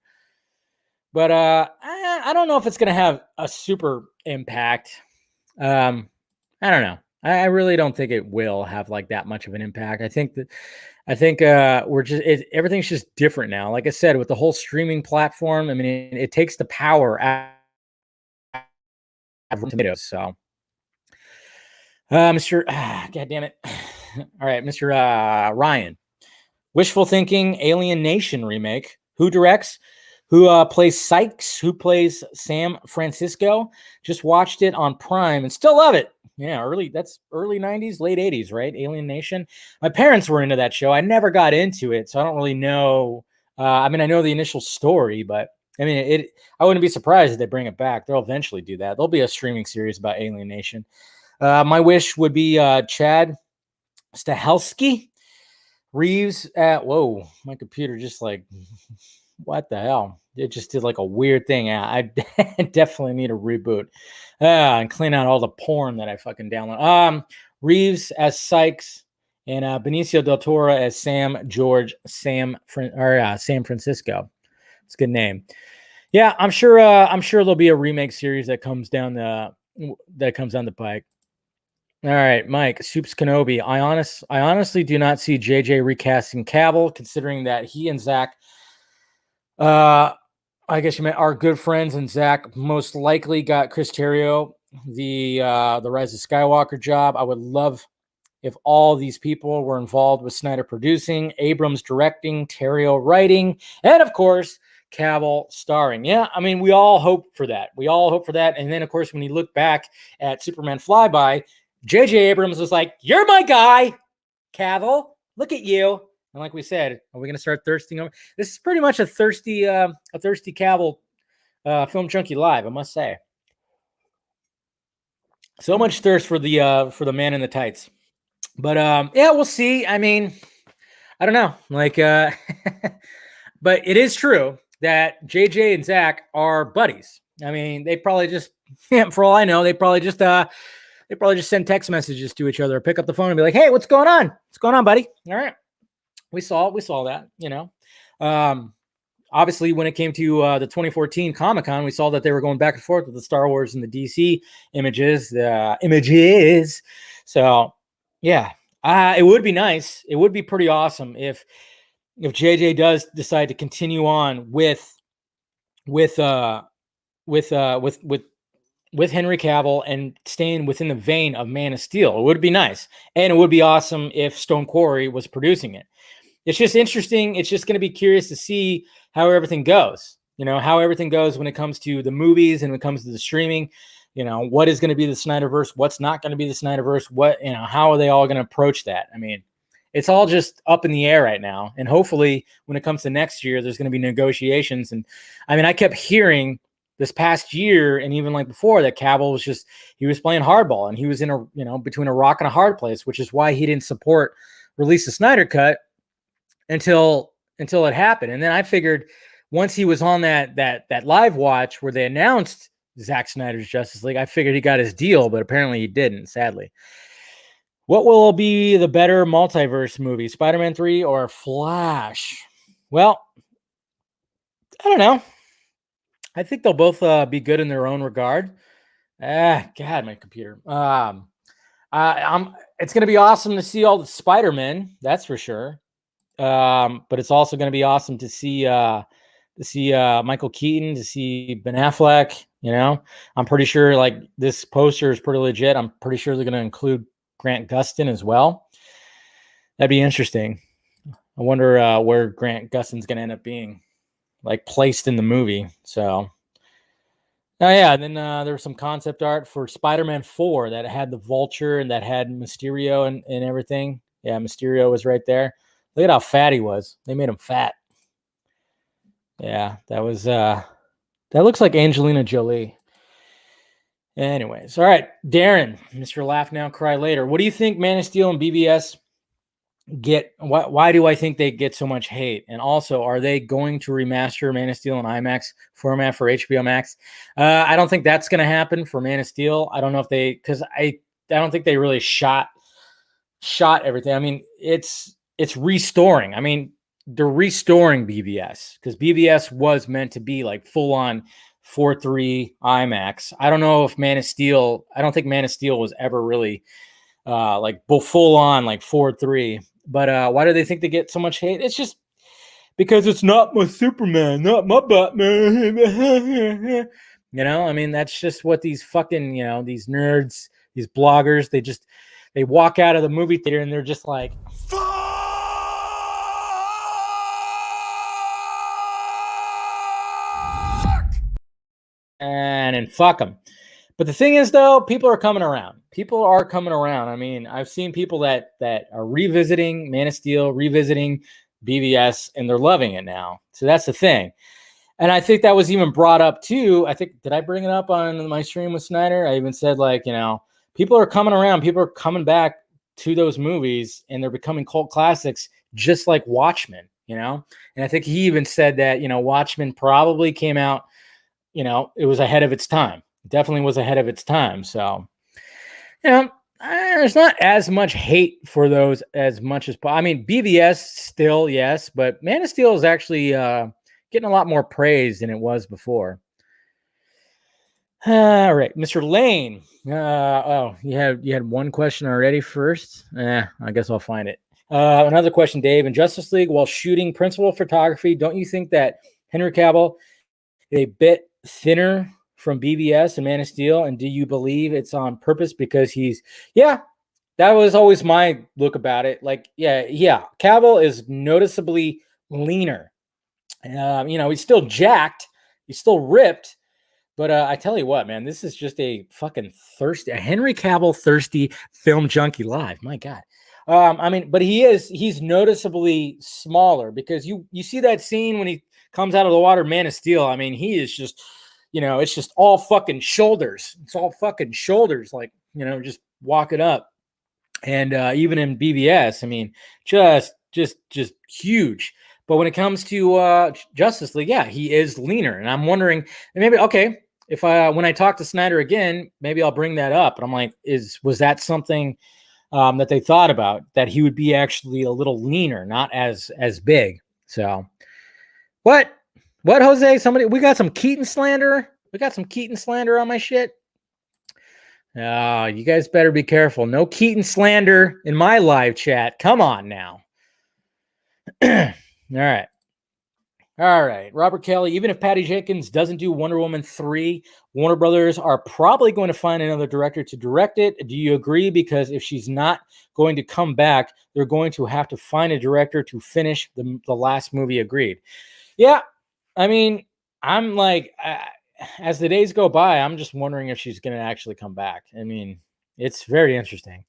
But I don't know if it's going to have a super impact. I don't know. I really don't think it will have like that much of an impact. I think we're just everything's just different now. Like I said, with the whole streaming platform, I mean, it takes the power out of tomatoes. So, Mr. God damn it! All right, Mr. Ryan, wishful thinking, Alien Nation remake. Who directs? Who plays Sykes? Who plays Sam Francisco? Just watched it on Prime and still love it. Yeah, that's early 90s, late 80s, right? Alien Nation. My parents were into that show. I never got into it, so I don't really know. I mean, I know the initial story, but I mean, I wouldn't be surprised if they bring it back. They'll eventually do that. There'll be a streaming series about Alien Nation. My wish would be Chad Stahelski. Reeves at whoa, my computer just like what the hell? It just did like a weird thing. I definitely need a reboot and clean out all the porn that I fucking download. Reeves as Sykes and Benicio del Toro as Sam Francisco. It's a good name. Yeah, I'm sure there'll be a remake series that comes down the pike. All right, Mike, Soups Kenobi. I honestly do not see JJ recasting Cavill, considering that he and Zack, I guess you meant are good friends, and Zack most likely got Chris Terrio the Rise of Skywalker job. I would love if all these people were involved with Snyder producing, Abrams directing, Terrio writing, and of course, Cavill starring. Yeah, I mean, we all hope for that. And then, of course, when you look back at Superman Flyby, J.J. Abrams was like, "You're my guy, Cavill. Look at you." And like we said, are we going to start thirsting over? This is pretty much a thirsty Cavill film junkie live, I must say. So much thirst for the man in the tights. But yeah, we'll see. I mean, I don't know. Like, but it is true that JJ and Zack are buddies. I mean, they probably just, for all I know, they probably just send text messages to each other, pick up the phone and be like, "Hey, what's going on? What's going on, buddy?" All right. We saw that, you know. Obviously, when it came to the 2014 Comic-Con, we saw that they were going back and forth with the Star Wars and the DC images. So, yeah, it would be nice. It would be pretty awesome if JJ does decide to continue on with Henry Cavill and staying within the vein of Man of Steel. It would be nice, and it would be awesome if Stone Quarry was producing it. It's just interesting. It's just going to be curious to see how everything goes. You know, how everything goes when it comes to the movies and when it comes to the streaming. You know, what is going to be the Snyderverse? What's not going to be the Snyderverse? How are they all going to approach that? I mean, it's all just up in the air right now. And hopefully when it comes to next year, there's going to be negotiations. And I mean, I kept hearing this past year and even like before that Cavill he was playing hardball and he was in between a rock and a hard place, which is why he didn't support release the Snyder Cut until it happened. And then I figured once he was on that live watch where they announced Zack Snyder's Justice League, I figured he got his deal, but apparently he didn't, sadly. What will be the better multiverse movie, Spider-Man 3 or Flash? Well, I don't know. I think they'll both be good in their own regard. God, my computer. It's going to be awesome to see all the Spider-Men, that's for sure. But it's also going to be awesome to see Michael Keaton, to see Ben Affleck. You know, I'm pretty sure like this poster is pretty legit. I'm pretty sure they're going to include Grant Gustin as well. That'd be interesting. I wonder where Grant Gustin's going to end up being, like placed in the movie. So, oh yeah, and then there was some concept art for Spider-Man 4 that had the Vulture and that had Mysterio and everything. Yeah, Mysterio was right there. Look at how fat he was. They made him fat. Yeah, that looks like Angelina Jolie. Anyways, all right, Darren, Mr. Laugh Now, Cry Later. What do you think Man of Steel and BVS get? Why do I think they get so much hate? And also, are they going to remaster Man of Steel in IMAX format for HBO Max? I don't think that's going to happen for Man of Steel. I don't know if because I don't think they really shot everything. I mean, it's restoring. I mean, they're restoring BVS because BVS was meant to be like full on 4:3 IMAX. I don't know if Man of Steel. I don't think Man of Steel was ever really like full on like 4:3. But why do they think they get so much hate? It's just because it's not my Superman, not my Batman. You know, I mean, that's just what these fucking, you know, these nerds, these bloggers, they walk out of the movie theater and they're just like, Fuck! and fuck them. But the thing is, though, people are coming around. People are coming around. I mean, I've seen people that are revisiting Man of Steel, revisiting BVS, and they're loving it now. So that's the thing. And I think that was even brought up too. I think, did I bring it up on my stream with Snyder? I even said, like, you know, people are coming around. People are coming back to those movies and they're becoming cult classics, just like Watchmen, you know? And I think he even said that, you know, Watchmen probably came out, you know, it was ahead of its time. Definitely was ahead of its time. So, you know, there's not as much hate for those as much as, I mean, BVS still, yes, but Man of Steel is actually getting a lot more praise than it was before. All right, Mr. Lane. Oh, you had one question already first. I guess I'll find it. Another question, Dave. In Justice League, while shooting principal photography, don't you think that Henry Cavill is a bit thinner from BVS and Man of Steel? And do you believe it's on purpose because that was always my look about it. Like, yeah, Cavill is noticeably leaner. You know, he's still jacked, he's still ripped, but I tell you what, man, this is just a fucking a Henry Cavill thirsty film junkie live. My God. I mean, but he's noticeably smaller because you see that scene when he comes out of the water, Man of Steel. I mean, he is just, you know, it's just all fucking shoulders. It's all fucking shoulders, like, you know, just walk it up. And even in BVS, I mean, just huge. But when it comes to Justice League, yeah, he is leaner. And I'm wondering, maybe, okay, if when I talk to Snyder again, maybe I'll bring that up. And I'm like, was that something that they thought about, that he would be actually a little leaner, not as big? So what, Jose? We got some Keaton slander. We got some Keaton slander on my shit. You guys better be careful. No Keaton slander in my live chat. Come on now. All right. Robert Kelly, even if Patty Jenkins doesn't do Wonder Woman 3, Warner Brothers are probably going to find another director to direct it. Do you agree? Because if she's not going to come back, they're going to have to find a director to finish the last movie. Agreed. Yeah. I mean, I'm like, as the days go by, I'm just wondering if she's going to actually come back. I mean, it's very interesting.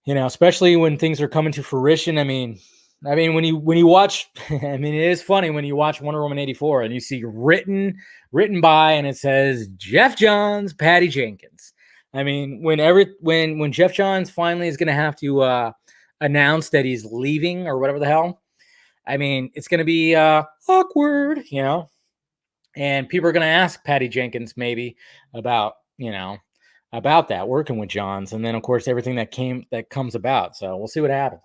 You know, especially when things are coming to fruition. I mean, when you watch, I mean, it is funny when you watch Wonder Woman 84 and you see written by, and it says Jeff Johns, Patty Jenkins. I mean, when Jeff Johns finally is going to have to announce that he's leaving or whatever the hell, I mean, it's going to be awkward, you know, and people are going to ask Patty Jenkins maybe about, you know, about that, working with Johns, and then of course everything that comes about. So we'll see what happens.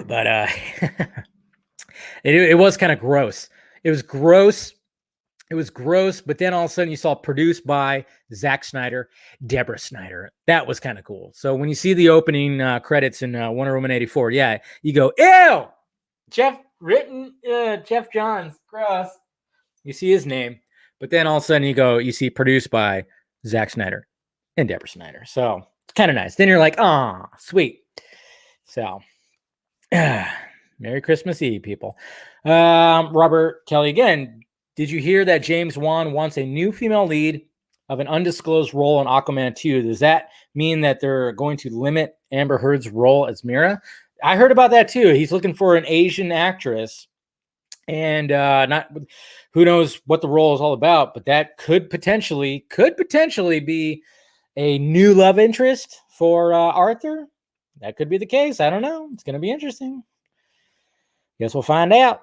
But it was kind of gross. It was gross. But then all of a sudden you saw produced by Zack Snyder, Deborah Snyder. That was kind of cool. So when you see the opening credits in Wonder Woman 84, yeah, you go, ew, Jeff Johns, gross. You see his name, but then all of a sudden you see produced by Zack Snyder and Deborah Snyder. So it's kind of nice. Then you're like, ah, sweet. So Merry Christmas Eve, people. Robert Kelly again. Did you hear that James Wan wants a new female lead of an undisclosed role in Aquaman 2? Does that mean that they're going to limit Amber Heard's role as Mira? I heard about that too. He's looking for an Asian actress, and not who knows what the role is all about, but that could potentially be a new love interest for Arthur. That could be the case. I don't know. It's going to be interesting. Guess we'll find out.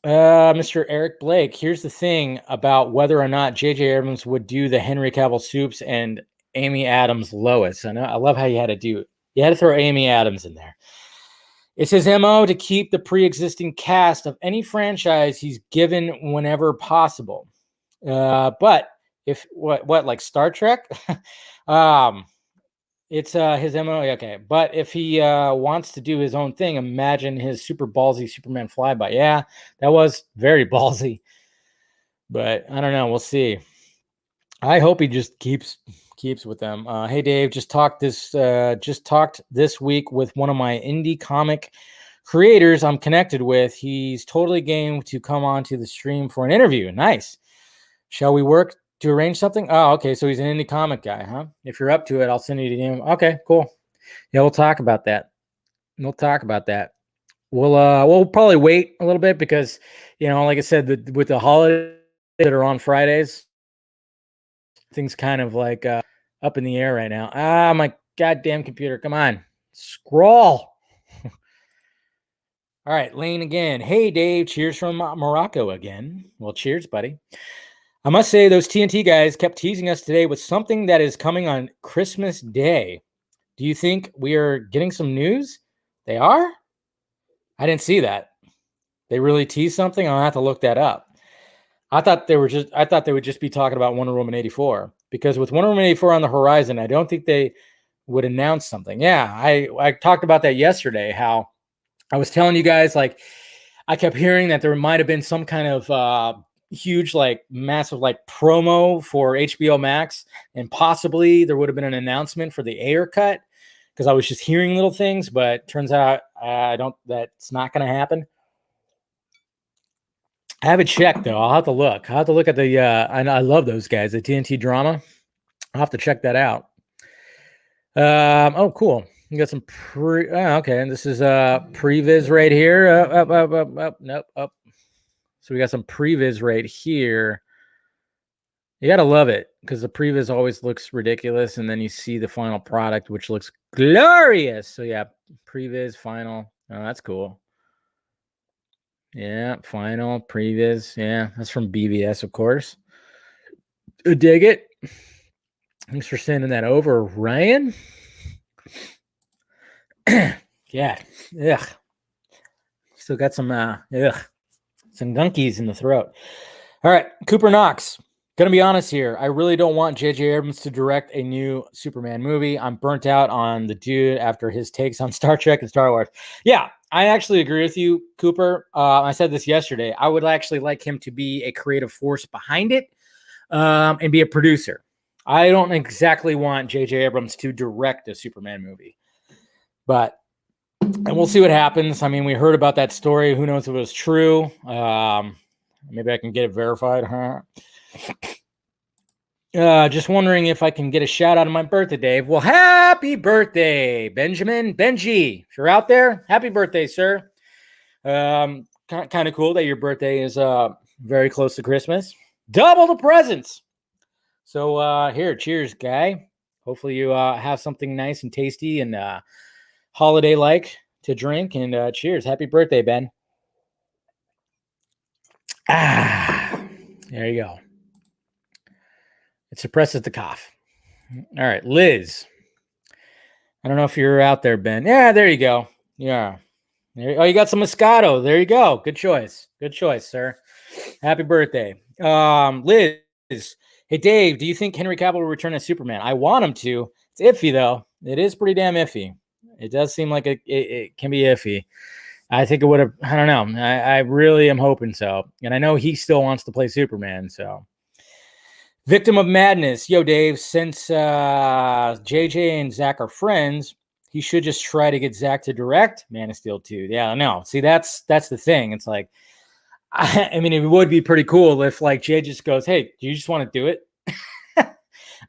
Mr. Eric Blake, here's the thing about whether or not J.J. Abrams would do the Henry Cavill Supes and Amy Adams Lois. I love how you had to throw Amy Adams in there. It's his MO to keep the pre-existing cast of any franchise he's given whenever possible. But if what like Star Trek, it's his MO. Okay, but if he wants to do his own thing, imagine his super ballsy Superman flyby. Yeah, that was very ballsy. But I don't know. We'll see. I hope he just keeps with them. Hey Dave, just talked this week with one of my indie comic creators I'm connected with. He's totally game to come onto the stream for an interview. Nice. Shall we work to arrange something? Oh, okay. So he's an indie comic guy, huh? If you're up to it, I'll send you to him. Okay, cool. Yeah, we'll talk about that. We'll probably wait a little bit because, like I said, with the holidays that are on Fridays, things kind of like up in the air right now. My goddamn computer. Come on. Scroll. All right, Lane again. Hey, Dave. Cheers from Morocco again. Well, cheers, buddy. I must say those TNT guys kept teasing us today with something that is coming on Christmas Day. Do you think we are getting some news? They are? I didn't see that. They really teased something? I'll have to look that up. I thought they would just be talking about Wonder Woman 84 because with Wonder Woman 84 on the horizon, I don't think they would announce something. Yeah, I talked about that yesterday, how I was telling you guys, like, I kept hearing that there might have been some kind of huge, like, massive, like, promo for HBO Max, and possibly there would have been an announcement for the Ayer cut because I was just hearing little things, but turns out that's not going to happen. I haven't checked though. I'll have to look. At the. I love those guys, the TNT drama. I'll have to check that out. Oh, cool. You got some okay, and this is previs right here. Up. So we got some previs right here. You gotta love it because the previs always looks ridiculous, and then you see the final product, which looks glorious. So yeah, previs final. Oh, that's cool. Yeah, final previs. Yeah, that's from BVS, of course. Dig it. Thanks for sending that over, Ryan. Yeah. Ugh. Still got some gunkies in the throat. All right, Cooper Knox. Gonna be honest here. I really don't want J.J. Abrams to direct a new Superman movie. I'm burnt out on the dude after his takes on Star Trek and Star Wars. Yeah, I actually agree with you, Cooper. I said this yesterday. I would actually like him to be a creative force behind it and be a producer. I don't exactly want J.J. Abrams to direct a Superman movie. And we'll see what happens. I mean, we heard about that story. Who knows if it was true? Maybe I can get it verified, huh? Just wondering if I can get a shout out on my birthday, Dave. Well, happy birthday, Benji. If you're out there, happy birthday, sir. Kind of cool that your birthday is very close to Christmas. Double the presents. So here, cheers, guy. Hopefully you have something nice and tasty and holiday-like to drink. And cheers. Happy birthday, Ben. There you go. It suppresses the cough. All right, Liz. I don't know if you're out there, Ben. Yeah, there you go. Yeah. Oh, you got some Moscato. There you go. Good choice. Good choice, sir. Happy birthday. Liz. Hey, Dave, do you think Henry Cavill will return as Superman? I want him to. It's iffy, though. It is pretty damn iffy. It does seem like it can be iffy. I think it would have. I don't know. I really am hoping so. And I know he still wants to play Superman, so. Victim of Madness. Yo, Dave, since JJ and Zack are friends, he should just try to get Zack to direct Man of Steel 2. Yeah, I know. See, that's the thing. It's like, I mean, it would be pretty cool if like Jay just goes, hey, do you just want to do it?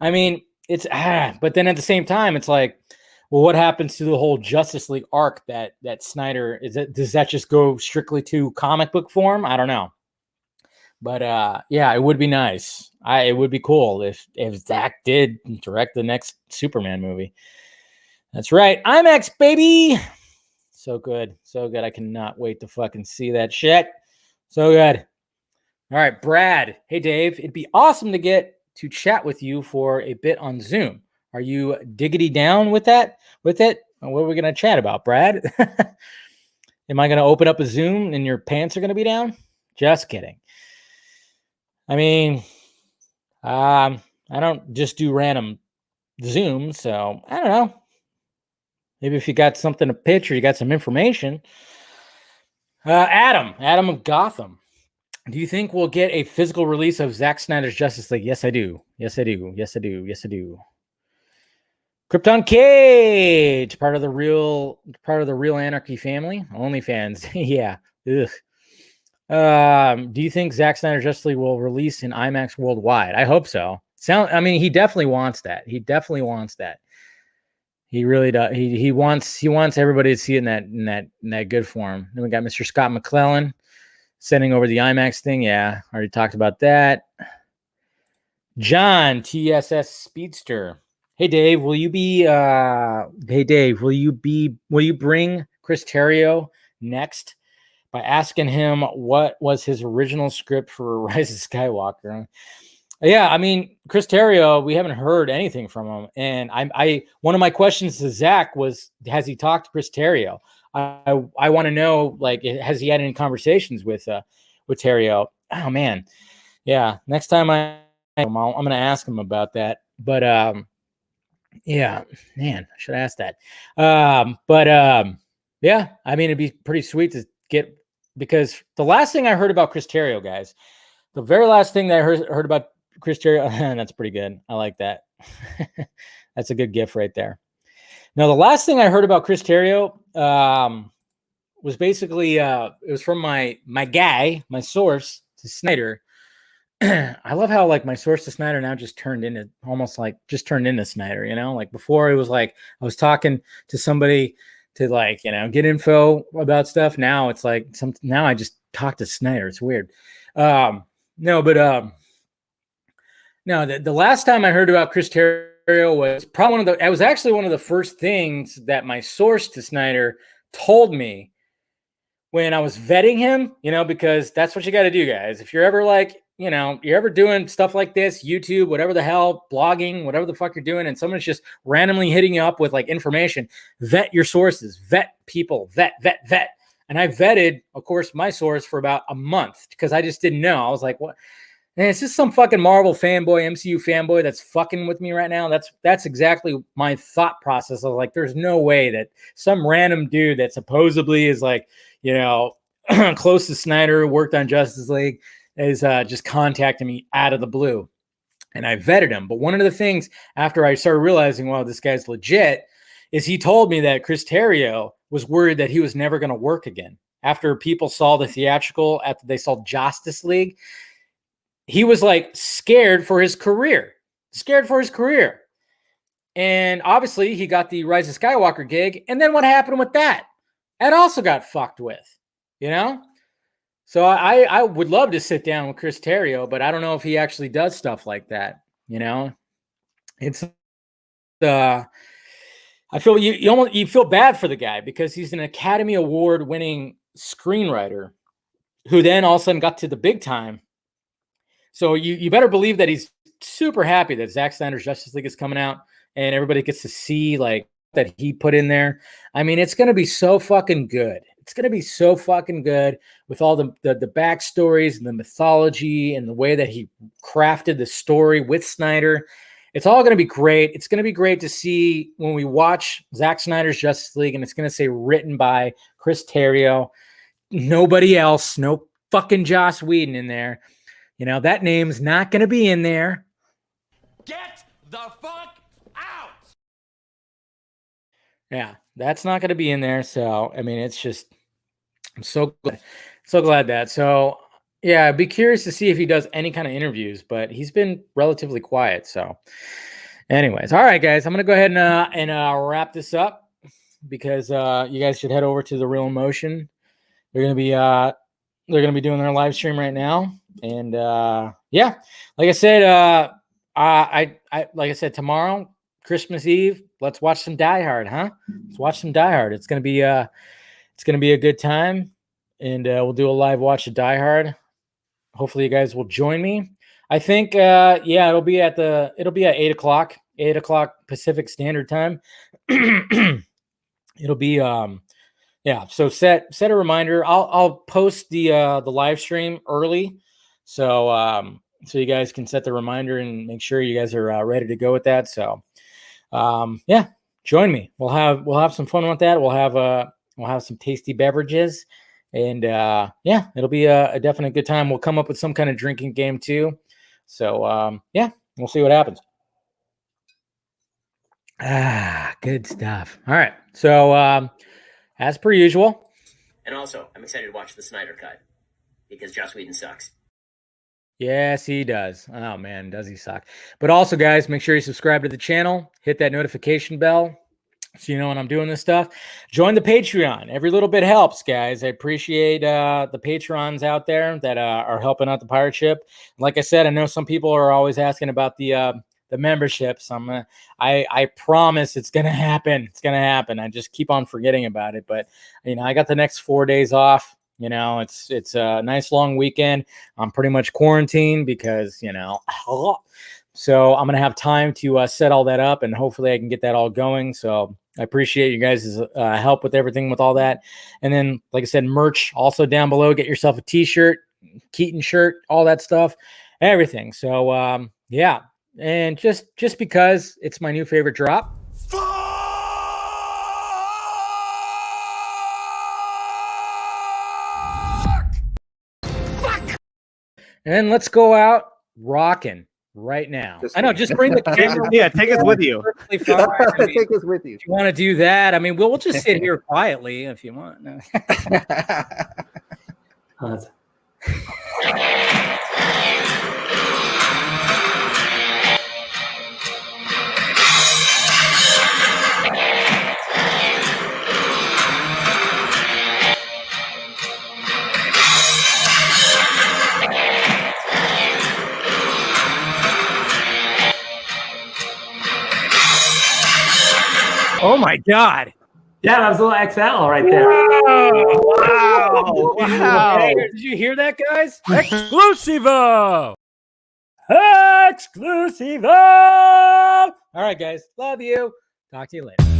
I mean, it's but then at the same time, it's like, well, what happens to the whole Justice League arc that Snyder does that just go strictly to comic book form? I don't know. But yeah, it would be nice. It would be cool if Zack did direct the next Superman movie. That's right. IMAX, baby. So good. So good. I cannot wait to fucking see that shit. So good. All right, Brad. Hey, Dave. It'd be awesome to get to chat with you for a bit on Zoom. Are you diggity down with that? With it? What are we going to chat about, Brad? Am I going to open up a Zoom and your pants are going to be down? Just kidding. I mean, I don't just do random Zooms, so I don't know. Maybe if you got something to pitch or you got some information. Adam of Gotham. Do you think we'll get a physical release of Zack Snyder's Justice League? Yes, I do. Yes, I do. Yes, I do. Yes, I do. Krypton Cage, part of the real Anarchy family. OnlyFans. Yeah. Ugh. Do you think Zack Snyder's Justice League will release in IMAX worldwide? I hope so. I mean, he definitely wants that. He definitely wants that. He really does. He wants everybody to see it in that good form. Then we got Mr. Scott McClellan sending over the IMAX thing. Yeah, already talked about that. John TSS Speedster. Hey Dave, will you bring Chris Terrio next by asking him what was his original script for Rise of Skywalker? Yeah, I mean, Chris Terrio, we haven't heard anything from him. And I one of my questions to Zack was, has he talked to Chris Terrio? I want to know, like, has he had any conversations with Terrio? Oh man. Yeah. Next time I'm going to ask him about that. But yeah, man, I should ask that. Yeah, I mean, it'd be pretty sweet to get, because the last thing I heard about Chris Terrio, guys, the very last thing that I heard about Chris Terrio, that's pretty good. I like that. That's a good gift right there. Now, the last thing I heard about Chris Terrio was basically it was from my source to Snyder. I love how, like, my source to Snyder now just turned into Snyder, you know? Like, before it was like I was talking to somebody to, like, you know, get info about stuff. Now it's like now I just talk to Snyder. It's weird. The last time I heard about Chris Terrio was probably it was actually one of the first things that my source to Snyder told me when I was vetting him, you know, because that's what you got to do, guys. If you're ever, like, you know, you're ever doing stuff like this, YouTube, whatever the hell, blogging, whatever the fuck you're doing, and someone's just randomly hitting you up with, like, information, vet your sources, vet people, vet. And I vetted, of course, my source for about a month because I just didn't know. I was like, what? And it's just some fucking Marvel fanboy, MCU fanboy that's fucking with me right now. That's exactly my thought process. I was like, there's no way that some random dude that supposedly is, like, you know, close to Snyder, worked on Justice League, is just contacting me out of the blue. And I vetted him. But one of the things after I started realizing, wow, this guy's legit, is he told me that Chris Terrio was worried that he was never going to work again. After people saw the theatrical, after they saw Justice League, he was, like, scared for his career. And obviously he got the Rise of Skywalker gig. And then what happened with that? That also got fucked with, you know? So I would love to sit down with Chris Terrio, but I don't know if he actually does stuff like that, you know? It's I feel you feel bad for the guy because he's an Academy Award winning screenwriter who then all of a sudden got to the big time. So you better believe that he's super happy that Zack Snyder's Justice League is coming out and everybody gets to see, like, that he put in there. I mean, it's going to be so fucking good. It's going to be so fucking good with all the backstories and the mythology and the way that he crafted the story with Snyder. It's all going to be great. It's going to be great to see when we watch Zack Snyder's Justice League, and it's going to say written by Chris Terrio. Nobody else. No fucking Joss Whedon in there. You know, that name's not going to be in there. Get the fuck out! Yeah, that's not going to be in there. So, I mean, it's just, I'm so glad that. So, yeah, I'd be curious to see if he does any kind of interviews, but he's been relatively quiet. So, anyways, all right, guys, I'm going to go ahead and wrap this up because you guys should head over to The Real Emotion. They're going to be doing their live stream right now. And yeah, like I said, like I said, tomorrow, Christmas Eve, let's watch some Die Hard, huh? Let's watch some Die Hard. It's gonna be a good time, and we'll do a live watch of Die Hard. Hopefully, you guys will join me. I think, yeah, it'll be at 8 o'clock Pacific Standard Time. It'll be Yeah, so set a reminder. I'll post the live stream early, so so you guys can set the reminder and make sure you guys are ready to go with that. So yeah, join me. We'll have some fun with that. We'll have some tasty beverages, and yeah, it'll be a definite good time. We'll come up with some kind of drinking game too. So yeah, we'll see what happens. Good stuff. All right, so as per usual. And also, I'm excited to watch the Snyder cut because Joss Whedon sucks. Yes, he does. Oh man, does he suck? But also, guys, make sure you subscribe to the channel, hit that notification bell so you know when I'm doing this stuff. Join the Patreon. Every little bit helps, guys. I appreciate the patrons out there that are helping out the pirate ship. Like I said, I know some people are always asking about the memberships. I promise it's gonna happen. It's gonna happen. I just keep on forgetting about it. But I got the next 4 days off. It's a nice long weekend. I'm pretty much quarantined because so I'm gonna have time to set all that up, and hopefully I can get that all going. So I appreciate you guys' help with everything with all that. And then, like I said, merch also down below. Get yourself a t-shirt, Keaton shirt, all that stuff, everything. So yeah. And just because it's my new favorite drop. Fuck! And then let's go out rocking right now. I know, just bring the camera. Yeah, take us with you. Take us with you. If you want to do that, we'll just sit here quietly if you want. No. Oh my God. Yeah, that was a little XL right there. Wow. Did you hear that, guys? Exclusivo. Exclusivo. All right, guys. Love you. Talk to you later.